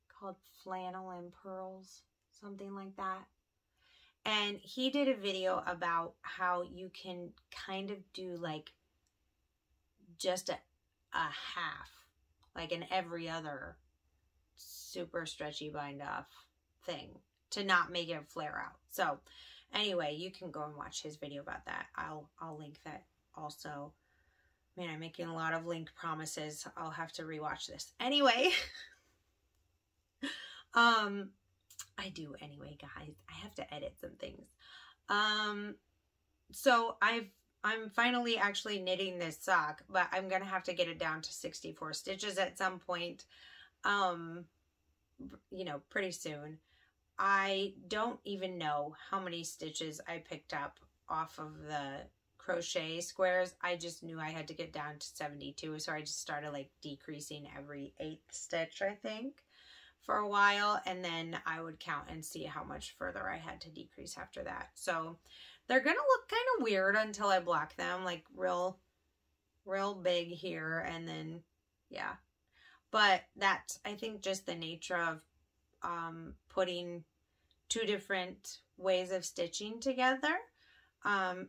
called Flannel and Pearls, something like that. And he did a video about how you can kind of do like just a half, like an every other super stretchy bind off thing to not make it flare out. So anyway, you can go and watch his video about that. I'll link that also. Man, I'm making a lot of link promises. I'll have to rewatch this. Anyway, I do anyway, guys. I have to edit some things. So I'm finally actually knitting this sock, but I'm gonna have to get it down to 64 stitches at some point. You know, pretty soon. I don't even know how many stitches I picked up off of the crochet squares. I just knew I had to get down to 72, so I just started like decreasing every 8th stitch, I think, for a while, and then I would count and see how much further I had to decrease after that. So they're gonna look kind of weird until I block them, like real big here, and then yeah. But that's, I think, just the nature of putting two different ways of stitching together.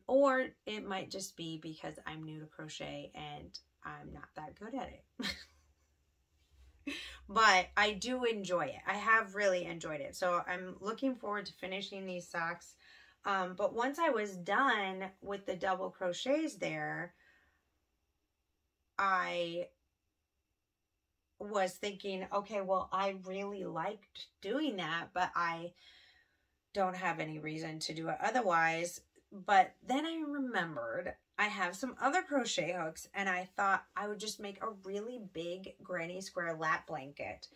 Or it might just be because I'm new to crochet and I'm not that good at it. But I do enjoy it. I have really enjoyed it. So I'm looking forward to finishing these socks. But once I was done with the double crochets there, I was thinking, okay, well, I really liked doing that, but I don't have any reason to do it otherwise. But then I remembered I have some other crochet hooks, and I thought I would just make a really big granny square lap blanket.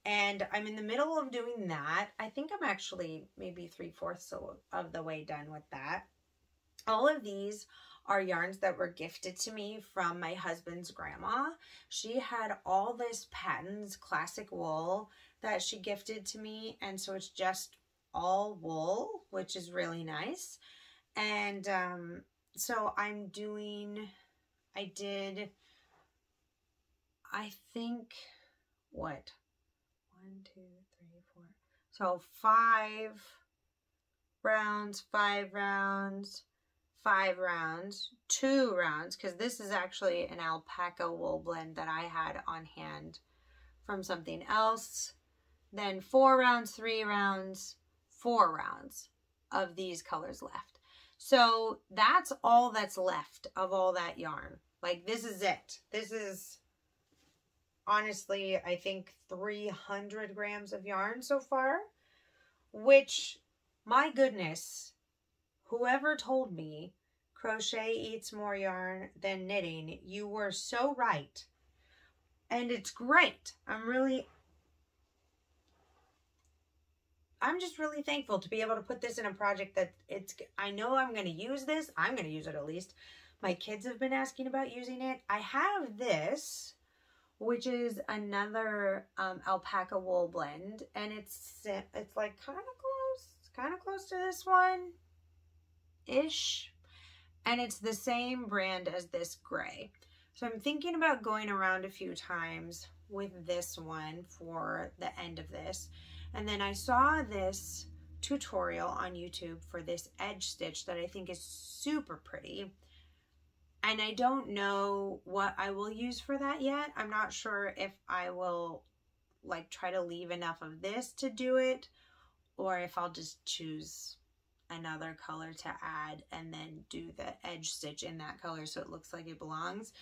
And I'm in the middle of doing that. I think I'm actually maybe 3/4 of the way done with that. All of these are yarns that were gifted to me from my husband's grandma. She had all this Patton's classic wool that she gifted to me, and so it's just all wool, which is really nice. And so I'm doing, I think, what? 1, 2, 3, 4. So 5 rounds, 5 rounds, 5 rounds, 2 rounds, because this is actually an alpaca wool blend that I had on hand from something else. Then 4 rounds, 3 rounds, 4 rounds of these colors left. So that's all that's left of all that yarn. Like, this is it. This is honestly, I think 300 grams of yarn so far, which, my goodness, whoever told me crochet eats more yarn than knitting, you were so right. And it's great. I'm just really thankful to be able to put this in a project that I know I'm going to use this. I'm going to use it at least. My kids have been asking about using it. I have this, which is another alpaca wool blend, and it's like kind of close to this one-ish, and it's the same brand as this gray. So I'm thinking about going around a few times with this one for the end of this. And then I saw this tutorial on YouTube for this edge stitch that I think is super pretty. And I don't know what I will use for that yet. I'm not sure if I will like try to leave enough of this to do it, or if I'll just choose another color to add and then do the edge stitch in that color so it looks like it belongs.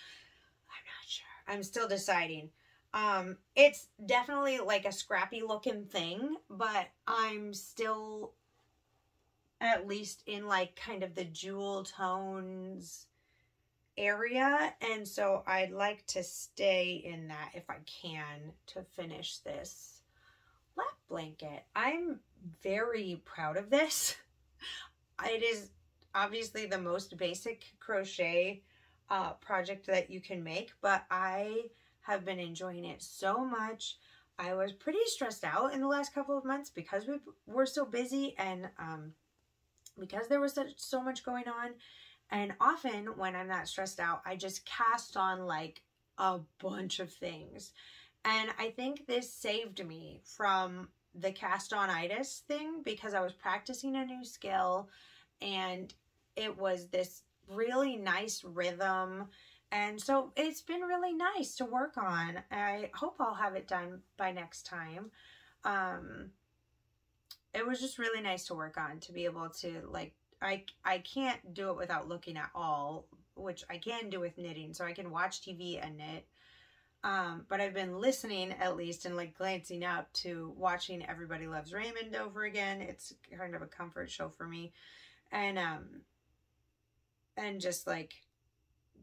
I'm not sure. I'm still deciding. It's definitely like a scrappy looking thing, but I'm still at least in like kind of the jewel tones area, and so I'd like to stay in that if I can to finish this lap blanket. I'm very proud of this. It is obviously the most basic crochet project that you can make, but I have been enjoying it so much. I was pretty stressed out in the last couple of months because we were so busy, and because there was so much going on. And often when I'm that stressed out, I just cast on like a bunch of things. And I think this saved me from the cast on itis thing, because I was practicing a new skill and it was this really nice rhythm. And so it's been really nice to work on. I hope I'll have it done by next time. It was just really nice to work on, to be able to like, I can't do it without looking at all, which I can do with knitting, so I can watch TV and knit. But I've been listening at least and like glancing up to watching Everybody Loves Raymond over again. It's kind of a comfort show for me. And just like,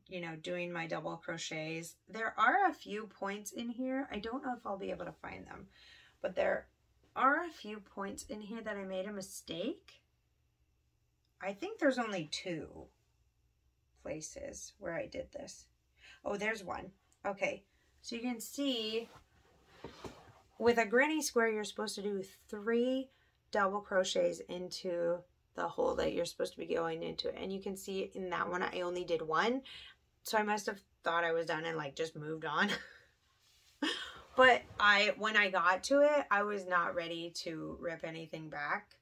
you know, doing my double crochets. There are a few points in here. I don't know if I'll be able to find them, but there are a few points in here that I made a mistake. I think there's only 2 places where I did this. Oh, there's one. Okay, so you can see with a granny square, you're supposed to do 3 double crochets into the hole that you're supposed to be going into. And you can see in that one, I only did 1. So I must have thought I was done and like just moved on. But when I got to it, I was not ready to rip anything back.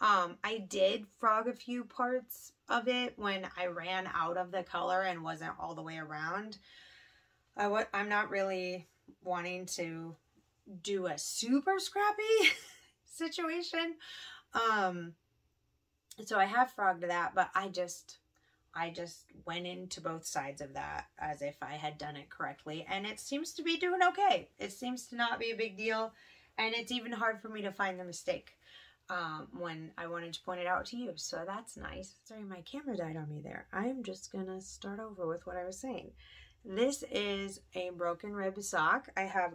I did frog a few parts of it when I ran out of the color and wasn't all the way around. I'm not really wanting to do a super scrappy situation. So I have frogged that, but I just went into both sides of that as if I had done it correctly, and it seems to be doing okay. It seems to not be a big deal, and it's even hard for me to find the mistake when I wanted to point it out to you, so that's nice. Sorry, my camera died on me there. I'm just gonna start over with what I was saying. This is a broken rib sock. I have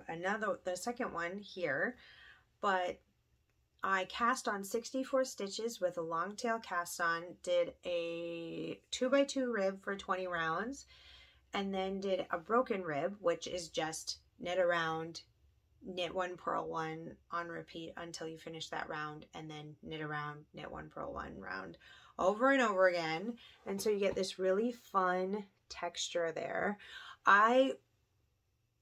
the second one here, but I cast on 64 stitches with a long tail cast on, did a 2x2 rib for 20 rounds, and then did a broken rib, which is just knit around, knit 1, purl 1 on repeat until you finish that round, and then knit around, knit 1, purl 1 round over and over again. And so you get this really fun texture there. I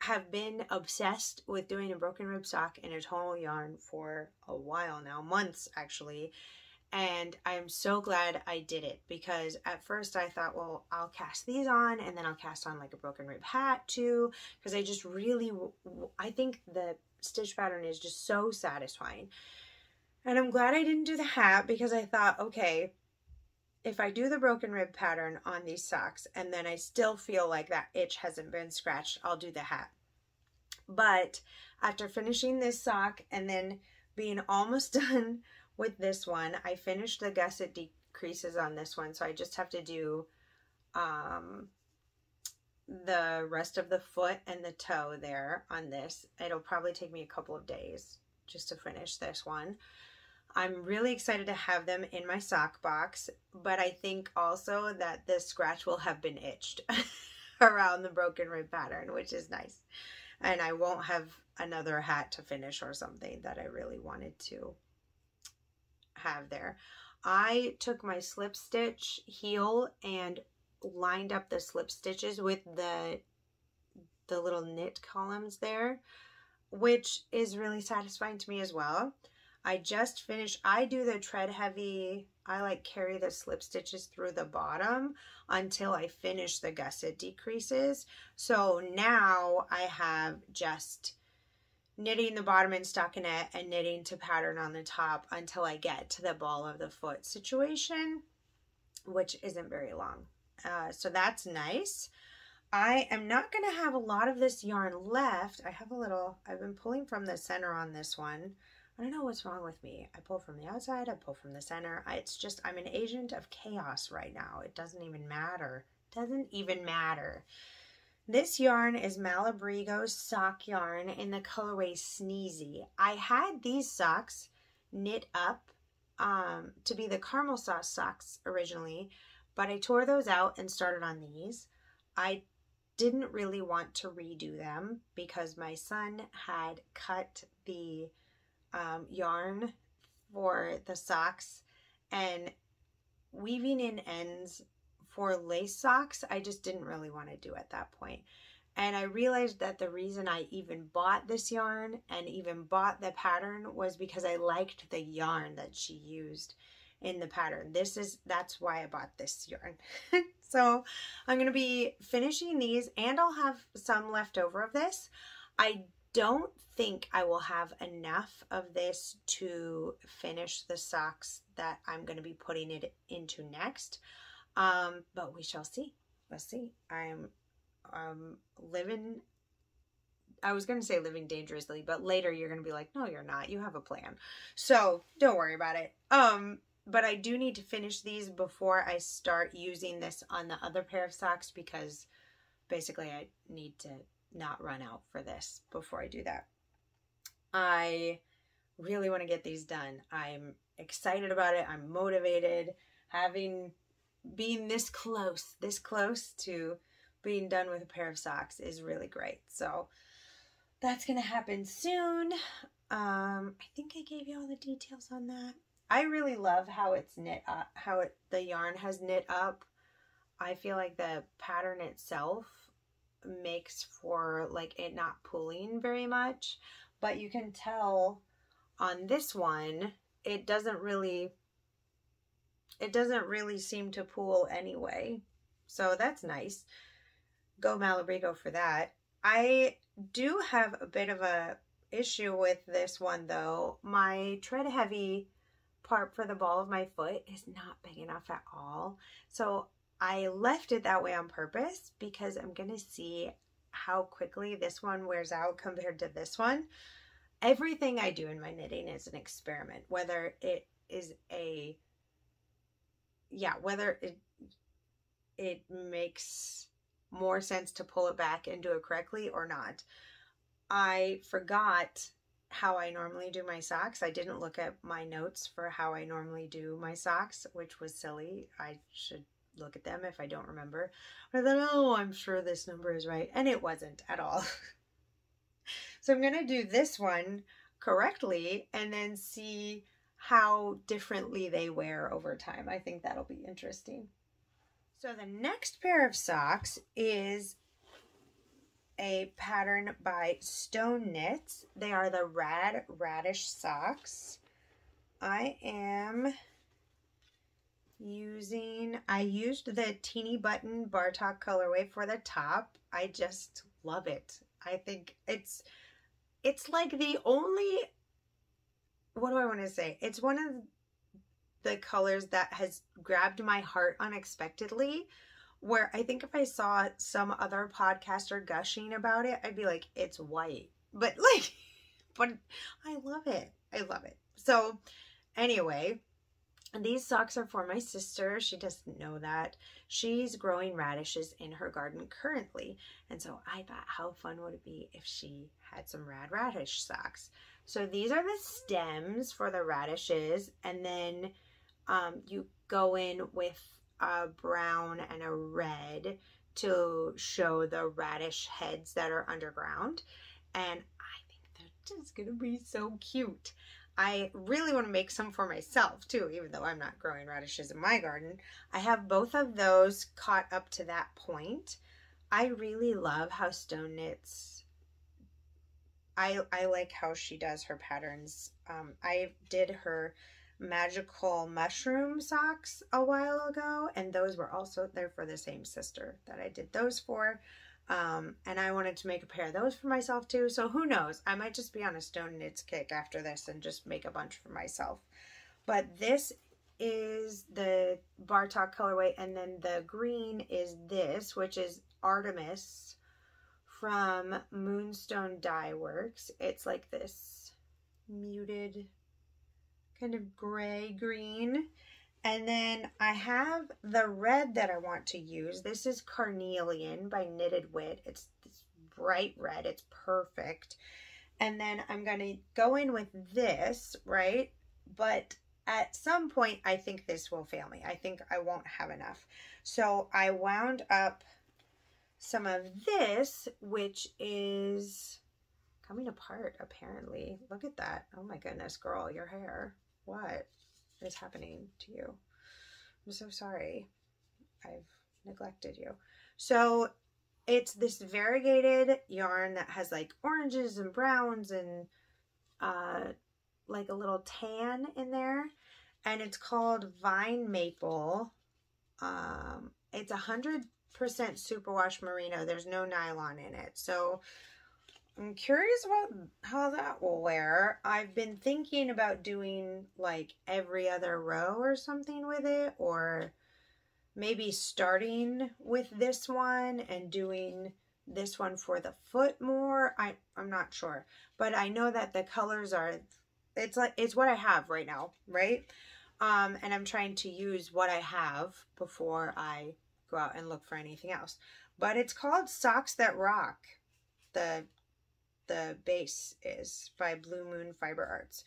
have been obsessed with doing a broken rib sock in a tonal yarn for a while now, months actually, and I'm so glad I did it, because at first I thought, well, I'll cast these on and then I'll cast on like a broken rib hat too, because I just really, I think the stitch pattern is just so satisfying. And I'm glad I didn't do the hat, because I thought, okay, if I do the broken rib pattern on these socks and then I still feel like that itch hasn't been scratched, I'll do the hat. But after finishing this sock and then being almost done with this one, I finished the gusset decreases on this one, so I just have to do the rest of the foot and the toe there on this. It'll probably take me a couple of days just to finish this one. I'm really excited to have them in my sock box, but I think also that the scratch will have been itched around the broken rib pattern, which is nice. And I won't have another hat to finish or something that I really wanted to have there. I took my slip stitch heel and lined up the slip stitches with the little knit columns there, which is really satisfying to me as well. I just finished, I do the tread heavy, I like carry the slip stitches through the bottom until I finish the gusset decreases. So now I have just knitting the bottom in stockinette and knitting to pattern on the top until I get to the ball of the foot situation, which isn't very long. So that's nice. I am not going to have a lot of this yarn left. I have a little, I've been pulling from the center on this one. I don't know what's wrong with me. I pull from the outside, I pull from the center. It's just, I'm an agent of chaos right now. It doesn't even matter. Doesn't even matter. This yarn is Malabrigo sock yarn in the colorway Sneezy. I had these socks knit up to be the caramel sauce socks originally, but I tore those out and started on these. I didn't really want to redo them because my son had cut the yarn for the socks, and weaving in ends for lace socks I just didn't really want to do at that point. And I realized that the reason I even bought this yarn and even bought the pattern was because I liked the yarn that she used in the pattern. That's why I bought this yarn. So I'm going to be finishing these, and I'll have some left over of this. I don't think I will have enough of this to finish the socks that I'm going to be putting it into next. But we shall see. Let's see. I'm living, I was going to say living dangerously, but later you're going to be like, no, you're not. You have a plan. So don't worry about it. But I do need to finish these before I start using this on the other pair of socks, because basically I need to not run out for this before I do that. I really want to get these done. I'm excited about it. I'm motivated. Being this close to being done with a pair of socks is really great. So that's going to happen soon. I think I gave you all the details on that. I really love how it's knit up, the yarn has knit up. I feel like the pattern itself makes for like it not pulling very much, but you can tell on this one it doesn't really seem to pull anyway, so that's nice. Go Malabrigo for that. I do have a bit of a issue with this one though. My tread heavy part for the ball of my foot is not big enough at all, so I left it that way on purpose because I'm gonna see how quickly this one wears out compared to this one. Everything I do in my knitting is an experiment, whether it makes more sense to pull it back and do it correctly or not. I forgot how I normally do my socks. I didn't look at my notes for how I normally do my socks, which was silly. I should look at them if I don't remember. But I thought, oh, I'm sure this number is right. And it wasn't at all. So I'm going to do this one correctly and then see how differently they wear over time. I think that'll be interesting. So the next pair of socks is a pattern by Stone Knits. They are the Radish socks. I used the Teeny Button Bartok colorway for the top. I just love it. I think it's like the only, what do I want to say? It's one of the colors that has grabbed my heart unexpectedly, where I think if I saw some other podcaster gushing about it, I'd be like, it's white. But I love it. I love it. So anyway, these socks are for my sister. She doesn't know that. She's growing radishes in her garden currently. And so I thought, how fun would it be if she had some radish socks? So these are the stems for the radishes. And then you go in with a brown and a red to show the radish heads that are underground. And I think they're just gonna be so cute. I really want to make some for myself too, even though I'm not growing radishes in my garden. I have both of those caught up to that point. I really love how Stone Knits, I like how she does her patterns I did her magical mushroom socks a while ago, and those were also there for the same sister that I did those for. And I wanted to make a pair of those for myself too. So who knows? I might just be on a stone knits kick after this and just make a bunch for myself. But this is the Bartok colorway, and then the green is this, which is Artemis from Moonstone Dye Works. It's like this muted kind of gray green. And then I have the red that I want to use. This is Carnelian by Knitted Wit. It's this bright red. It's perfect. And then I'm going to go in with this, right? But at some point, I think this will fail me. I think I won't have enough. So I wound up some of this, which is coming apart, apparently. Look at that. Oh my goodness, girl, your hair. What is happening to you? I'm so sorry. I've neglected you. So it's this variegated yarn that has like oranges and browns and like a little tan in there. And it's called Vine Maple. It's 100% superwash merino. There's no nylon in it. So I'm curious about how that will wear. I've been thinking about doing like every other row or something with it, or maybe starting with this one and doing this one for the foot more. I'm not sure, but I know that the colors are, it's what I have right now, right? And I'm trying to use what I have before I go out and look for anything else. But it's called Socks That Rock. The base is by Blue Moon Fiber Arts.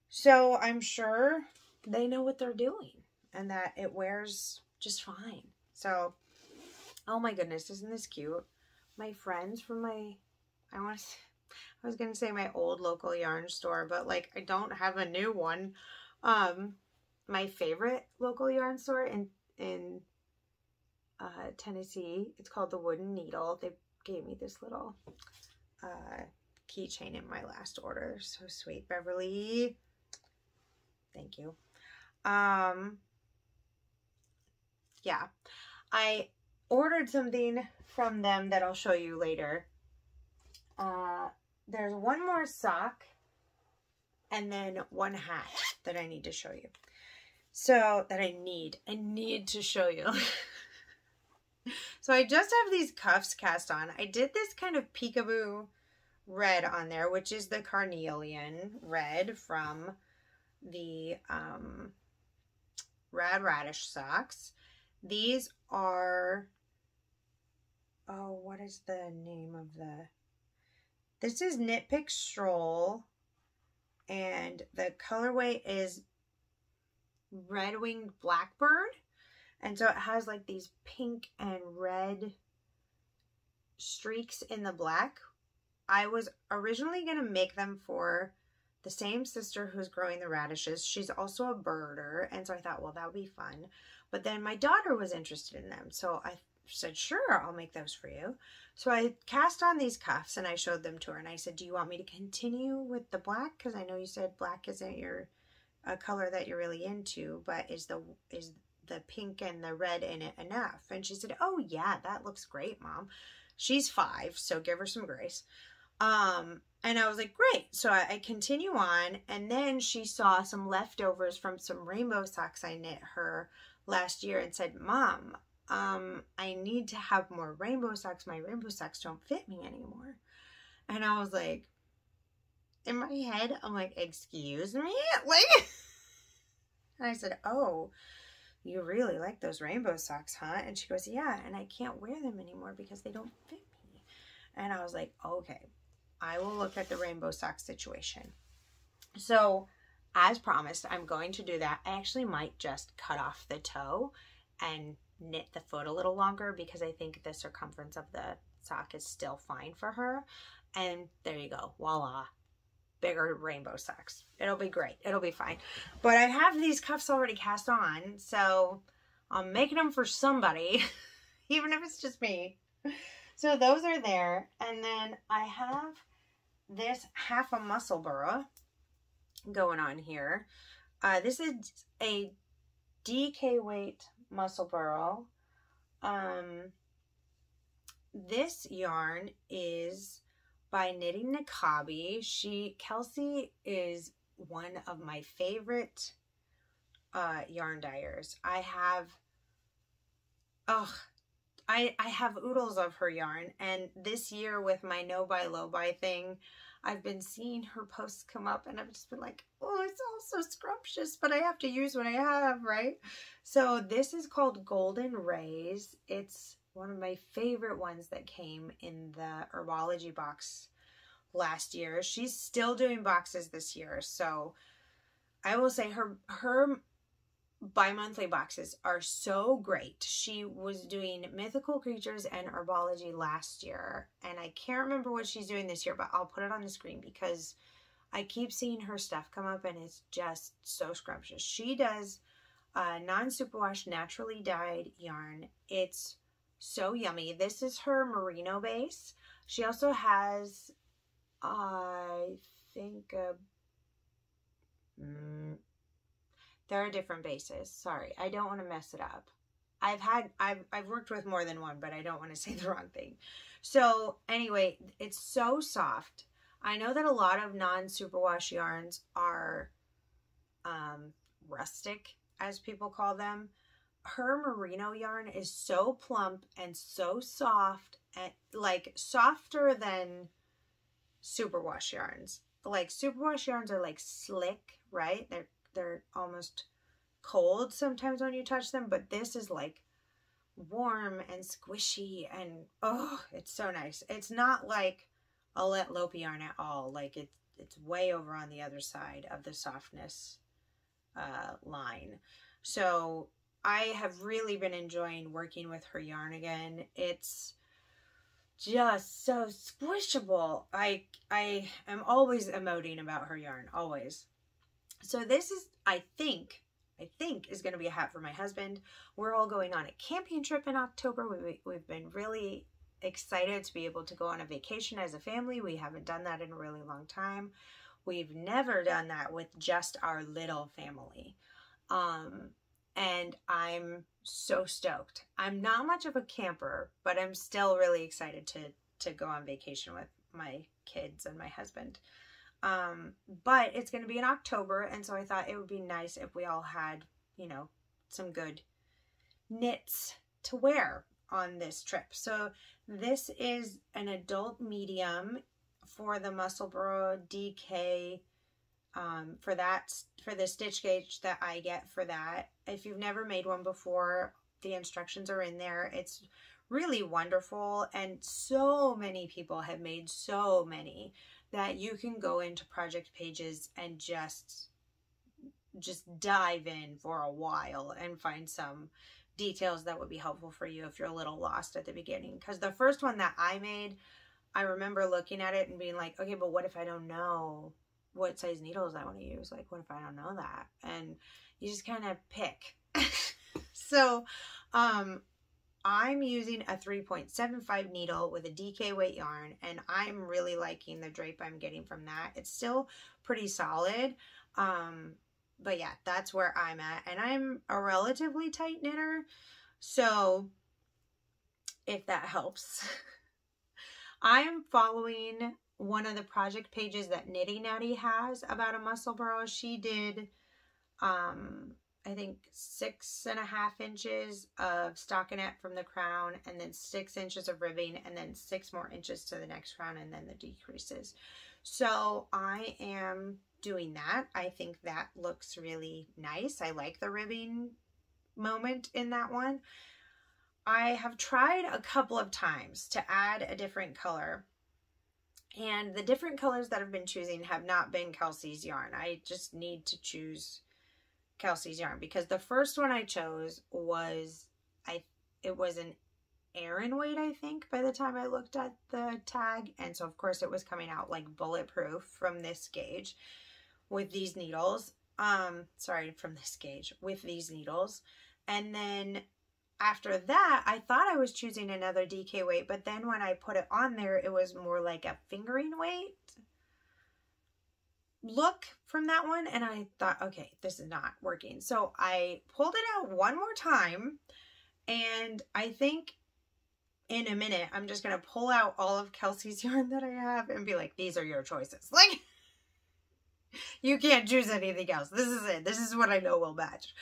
So I'm sure they know what they're doing and that it wears just fine. So, oh my goodness, isn't this cute? My friends from I was going to say my old local yarn store, but like I don't have a new one. My favorite local yarn store in Tennessee, it's called the Wooden Needle. They gave me this little keychain in my last order. So sweet, Beverly. Thank you. Yeah, I ordered something from them that I'll show you later. There's one more sock and then one hat that I need to show you. So that I need to show you. So I just have these cuffs cast on. I did this kind of peekaboo red on there, which is the Carnelian red from the Rad Radish socks. These are, oh, what is the name of this is Knit Pick Stroll, and the colorway is Red Winged Blackbird. And so it has like these pink and red streaks in the black. I was originally going to make them for the same sister who's growing the radishes. She's also a birder. And so I thought, well, that would be fun. But then my daughter was interested in them. So I said, sure, I'll make those for you. So I cast on these cuffs and I showed them to her. And I said, do you want me to continue with the black? Because I know you said black isn't a color that you're really into, but is the pink and the red in it enough? And she said, oh yeah, that looks great, Mom. She's 5, so give her some grace. And I was like, great. So I continue on, and then she saw some leftovers from some rainbow socks I knit her last year and said, Mom, I need to have more rainbow socks. My rainbow socks don't fit me anymore. And I was like, in my head, I'm like, excuse me? Like, and I said, oh, you really like those rainbow socks, huh? And she goes, yeah, and I can't wear them anymore because they don't fit me. And I was like, okay, I will look at the rainbow sock situation. So as promised, I'm going to do that. I actually might just cut off the toe and knit the foot a little longer because I think the circumference of the sock is still fine for her. And there you go, voila. Bigger rainbow socks. It'll be great. It'll be fine. But I have these cuffs already cast on, so I'm making them for somebody, even if it's just me. So those are there. And then I have this half a muscle burra. going on here. This is a DK weight muscle burl. This yarn is by Knitting Nakabi. Kelsey is one of my favorite yarn dyers. I have oodles of her yarn, and this year with my no buy low buy thing, I've been seeing her posts come up and I've just been like, oh, it's all so scrumptious, but I have to use what I have, right? So this is called Golden Rays. It's one of my favorite ones that came in the Herbology box last year. She's still doing boxes this year, so I will say her bi-monthly boxes are so great. She was doing Mythical Creatures and Herbology last year, and I can't remember what she's doing this year, but I'll put it on the screen because I keep seeing her stuff come up and it's just so scrumptious. She does non-superwash naturally dyed yarn. It's so yummy. This is her merino base. She also has, I think, there are different bases. Sorry, I don't want to mess it up. I've worked with more than one, but I don't want to say the wrong thing. So anyway, it's so soft. I know that a lot of non-superwash yarns are rustic, as people call them. Her merino yarn is so plump and so soft, and like softer than superwash yarns. Like superwash yarns are like slick, right? They're almost cold sometimes when you touch them, but this is like warm and squishy, and oh, it's so nice. It's not like a let lope yarn at all. Like it's way over on the other side of the softness line. So I have really been enjoying working with her yarn again. It's just so squishable. I am always emoting about her yarn, always. So this is, I think is going to be a hat for my husband. We're all going on a camping trip in October. We've been really excited to be able to go on a vacation as a family. We haven't done that in a really long time. We've never done that with just our little family. And I'm so stoked. I'm not much of a camper, but I'm still really excited to go on vacation with my kids and my husband. But it's going to be in October, and so I thought it would be nice if we all had, you know, some good knits to wear on this trip. So this is an adult medium for the Muscle Burrow DK, for the stitch gauge that I get for that. If you've never made one before, the instructions are in there. It's really wonderful, and so many people have made so many that you can go into project pages and just dive in for a while and find some details that would be helpful for you if you're a little lost at the beginning. Because the first one that I made, I remember looking at it and being like, okay, but what if I don't know what size needles I want to use? Like, what if I don't know that? And you just kind of pick. So I'm using a 3.75 needle with a DK weight yarn, and I'm really liking the drape I'm getting from that. It's still pretty solid, but yeah, that's where I'm at, and I'm a relatively tight knitter, so if that helps. I am following one of the project pages that Knitty Natty has about a muscle burrow. She did I think 6.5 inches of stockinette from the crown, and then 6 inches of ribbing, and then 6 more inches to the next crown, and then the decreases. So I am doing that. I think that looks really nice. I like the ribbing moment in that one. I have tried a couple of times to add a different color, and the different colors that I've been choosing have not been Kelsey's yarn. I just need to choose Kelsey's yarn, because the first one I chose was, it was an Aran weight, I think, by the time I looked at the tag, and so of course it was coming out like bulletproof from this gauge with these needles. With these needles. And then after that, I thought I was choosing another DK weight, but then when I put it on there, it was more like a fingering weight. look from that one, and I thought, okay, this is not working. So I pulled it out one more time, and I think in a minute I'm just gonna pull out all of Kelsey's yarn that I have and be like, these are your choices. Like, you can't choose anything else. This is it. This is what I know will match.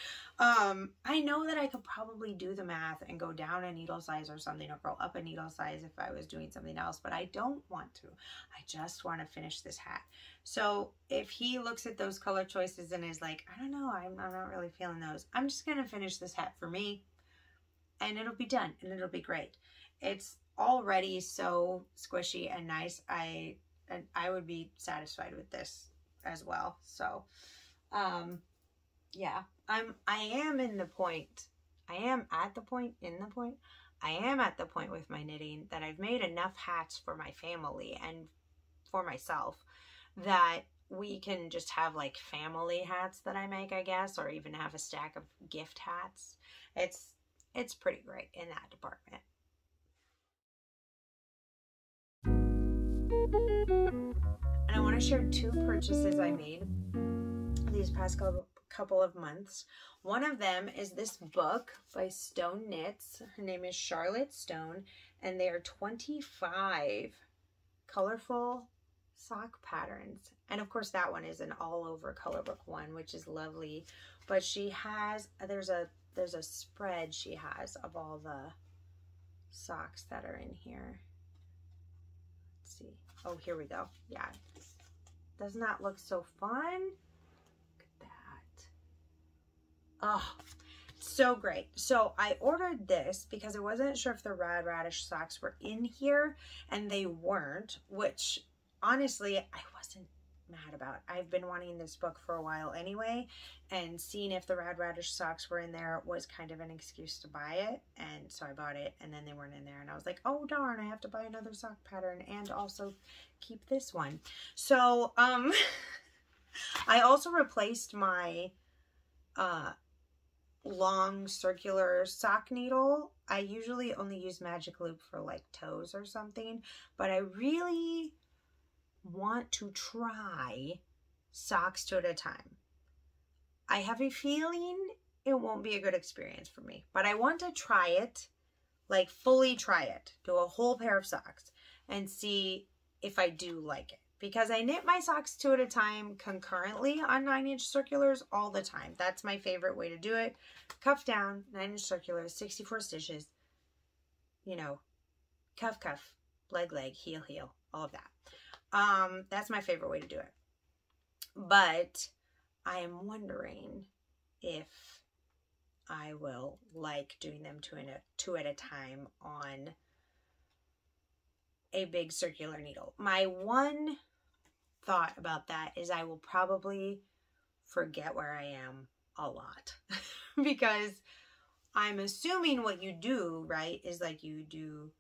I know that I could probably do the math and go down a needle size or something, or go up a needle size if I was doing something else, but I don't want to. I just want to finish this hat. So if he looks at those color choices and is like, I don't know, I'm not really feeling those, I'm just going to finish this hat for me, and it'll be done, and it'll be great. It's already so squishy and nice. I would be satisfied with this as well. So, yeah, I am at the point with my knitting that I've made enough hats for my family and for myself that we can just have like family hats that I make, I guess, or even have a stack of gift hats. It's pretty great in that department. And I want to share two purchases I made these past couple of months. One of them is this book by Stone Knits. Her name is Charlotte Stone, and they are 25 colorful sock patterns. And of course that one is an all over color book one, which is lovely. But she has, there's a spread she has of all the socks that are in here. Let's see. Oh, here we go. Yeah. Doesn't that look so fun? Look at that. Oh, so great. So I ordered this because I wasn't sure if the Rad Radish socks were in here, and they weren't, which honestly I wasn't mad about. I've been wanting this book for a while anyway, and seeing if the Rad Radish socks were in there was kind of an excuse to buy it, and so I bought it, and then they weren't in there, and I was like, oh darn, I have to buy another sock pattern and also keep this one. So I also replaced my long circular sock needle. I usually only use Magic Loop for like toes or something, but I really want to try socks two at a time. I have a feeling it won't be a good experience for me, but I want to try it, like fully try it, do a whole pair of socks and see if I do like it, because I knit my socks two at a time concurrently on 9-inch circulars all the time. That's my favorite way to do it. Cuff down, 9-inch circulars, 64 stitches, you know, cuff, cuff, leg, leg, heel, heel, all of that. That's my favorite way to do it. But I am wondering if I will like doing them two at a time on a big circular needle. My one thought about that is I will probably forget where I am a lot because I'm assuming what you do, right, is like you do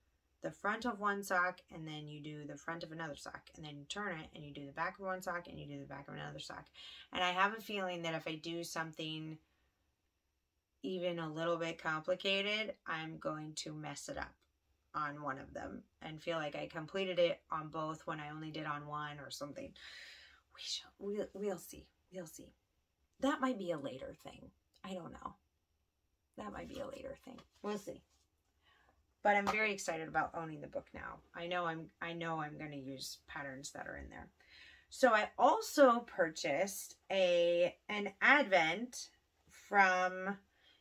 the front of one sock, and then you do the front of another sock, and then you turn it and you do the back of one sock and you do the back of another sock. And I have a feeling that if I do something even a little bit complicated, I'm going to mess it up on one of them and feel like I completed it on both when I only did on one or something. We'll see. We'll see. That might be a later thing. I don't know. That might be a later thing. We'll see. But I'm very excited about owning the book now. I know I'm going to use patterns that are in there. So I also purchased an Advent from,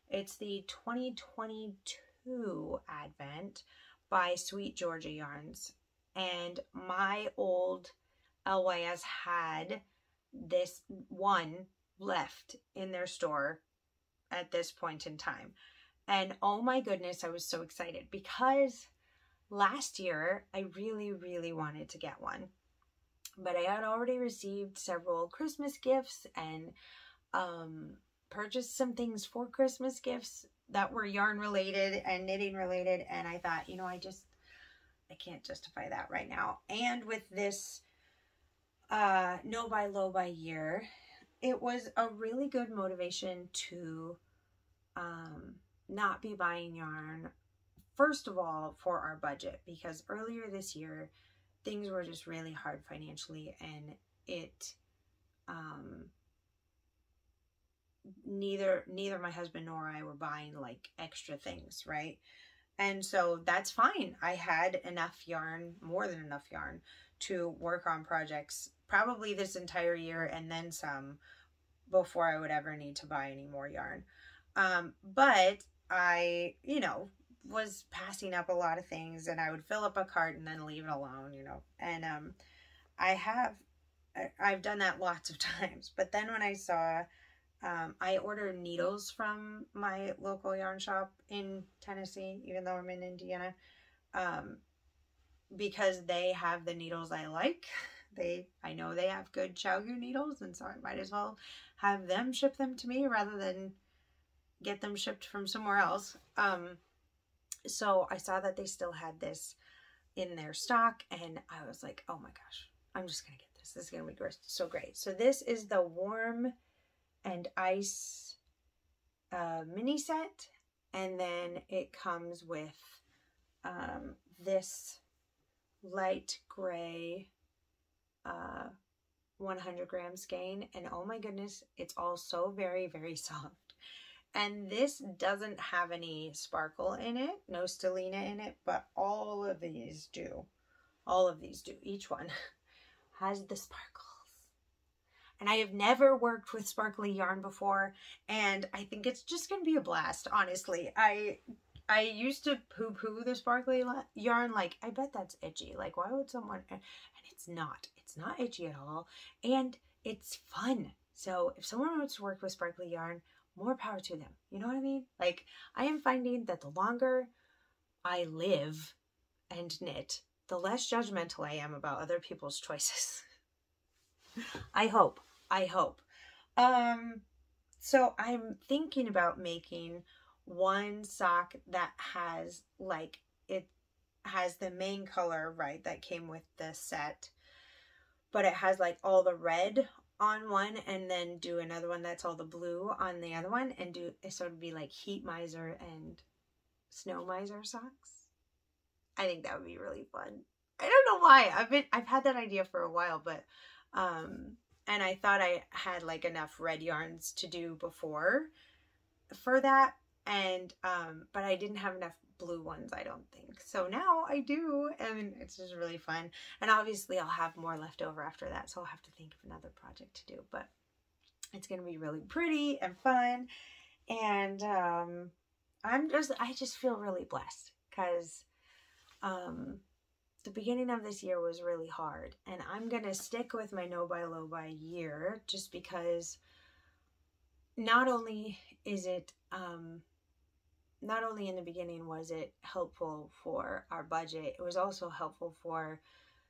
it's the 2022 Advent by Sweet Georgia Yarns. And my old LYS had this one left in their store at this point in time. And oh my goodness, I was so excited because last year I really, really wanted to get one. But I had already received several Christmas gifts and purchased some things for Christmas gifts that were yarn related and knitting related. And I thought, you know, I can't justify that right now. And with this no buy, low buy year, it was a really good motivation to not be buying yarn, first of all, for our budget, because earlier this year things were just really hard financially, and it neither my husband nor I were buying like extra things, right? And so that's fine. I had enough yarn, more than enough yarn, to work on projects probably this entire year and then some before I would ever need to buy any more yarn. But I, you know, was passing up a lot of things, and I would fill up a cart and then leave it alone, you know. And I've done that lots of times. But then when I saw, I ordered needles from my local yarn shop in Tennessee, even though I'm in Indiana, because they have the needles I like. I know they have good Gogh needles, and so I might as well have them ship them to me rather than get them shipped from somewhere else. So I saw that they still had this in their stock, and I was like, oh my gosh, I'm just gonna get this. This is gonna be so great. So this is the Warm and Ice mini set, and then it comes with this light gray 100 gram skein, and oh my goodness, it's all so very, very soft. And this doesn't have any sparkle in it, no stellina in it, but all of these do. All of these do. Each one has the sparkles. And I have never worked with sparkly yarn before, and I think it's just going to be a blast, honestly. I used to poo-poo the sparkly yarn, like, I bet that's itchy. Like, why would someone... And it's not. It's not itchy at all, and it's fun. So if someone wants to work with sparkly yarn, more power to them. You know what I mean? Like, I am finding that the longer I live and knit, the less judgmental I am about other people's choices. I hope. So I'm thinking about making one sock that has, like, it has the main color, right, that came with the set, but it has like all the red on one, and then do another one that's all the blue on the other one, and do it sort of be like Heat Miser and Snow Miser socks. I think that would be really fun. I don't know why. I've had that idea for a while, but and I thought I had like enough red yarns to do before for that, and but I didn't have enough blue ones, I don't think. So now I do, and it's just really fun. And obviously I'll have more left over after that, so I'll have to think of another project to do, but it's gonna be really pretty and fun. And I just feel really blessed, because the beginning of this year was really hard, and I'm gonna stick with my no buy low buy year, just because not only is it not only in the beginning was it helpful for our budget, it was also helpful for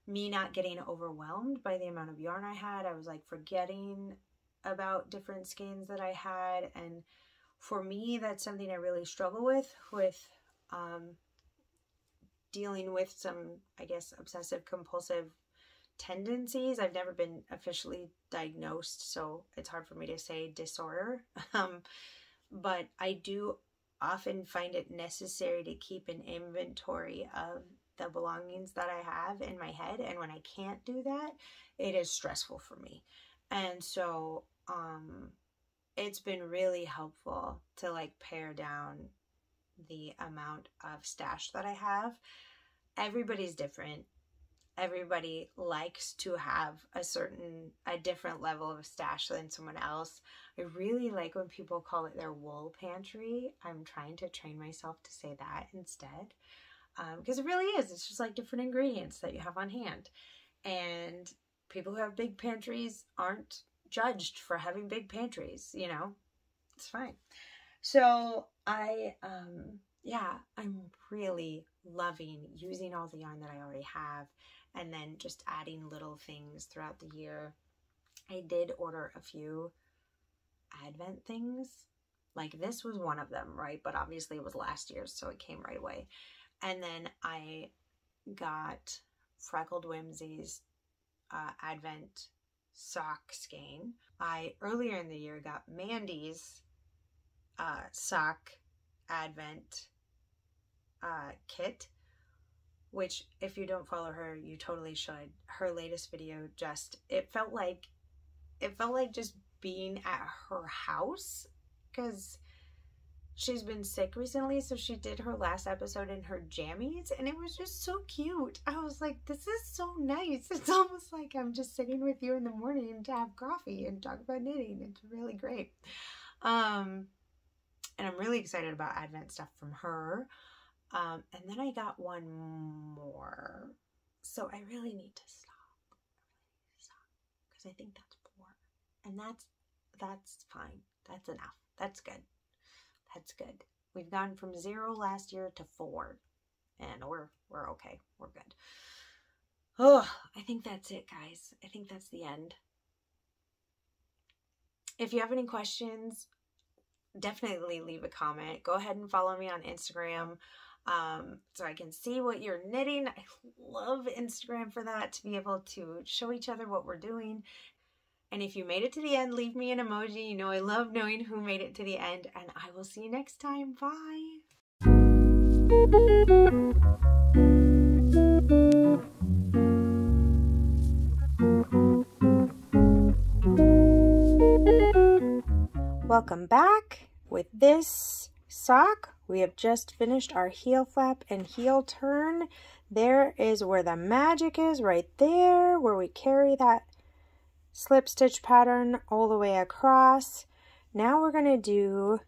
me not getting overwhelmed by the amount of yarn I had. I was like forgetting about different skeins that I had, and for me, that's something I really struggle with dealing with some, I guess, obsessive compulsive tendencies. I've never been officially diagnosed, so it's hard for me to say disorder, but I do often find it necessary to keep an inventory of the belongings that I have in my head, and when I can't do that, it is stressful for me. And so it's been really helpful to like pare down the amount of stash that I have. Everybody's different. Everybody likes to have a different level of stash than someone else. I really like when people call it their wool pantry. I'm trying to train myself to say that instead, because it really is. It's just like different ingredients that you have on hand. And people who have big pantries aren't judged for having big pantries, you know? It's fine. So yeah, I'm really loving using all the yarn that I already have, and then just adding little things throughout the year. I did order a few Advent things. Like this was one of them, right? But obviously it was last year's, so it came right away. And then I got Freckled Whimsy's Advent sock skein. I earlier in the year got Mandy's sock Advent kit, which if you don't follow her, you totally should. Her latest video it felt like it felt like just being at her house, because she's been sick recently, so she did her last episode in her jammies, and it was just so cute. I was like, this is so nice. It's almost like I'm just sitting with you in the morning to have coffee and talk about knitting. It's really great. And I'm really excited about Advent stuff from her. And then I got one more. So I really need to stop. Because I think that's 4. And that's fine. That's enough. That's good. That's good. We've gone from 0 last year to 4. And we're okay. We're good. Oh, I think that's it, guys. I think that's the end. If you have any questions, definitely leave a comment. Go ahead and follow me on Instagram so I can see what you're knitting. I love Instagram for that, to be able to show each other what we're doing. And if you made it to the end, leave me an emoji. You know, I love knowing who made it to the end, and I will see you next time. Bye. Welcome back. With this sock, we have just finished our heel flap and heel turn. There is where the magic is, right there, where we carry that slip stitch pattern all the way across. Now we're going to do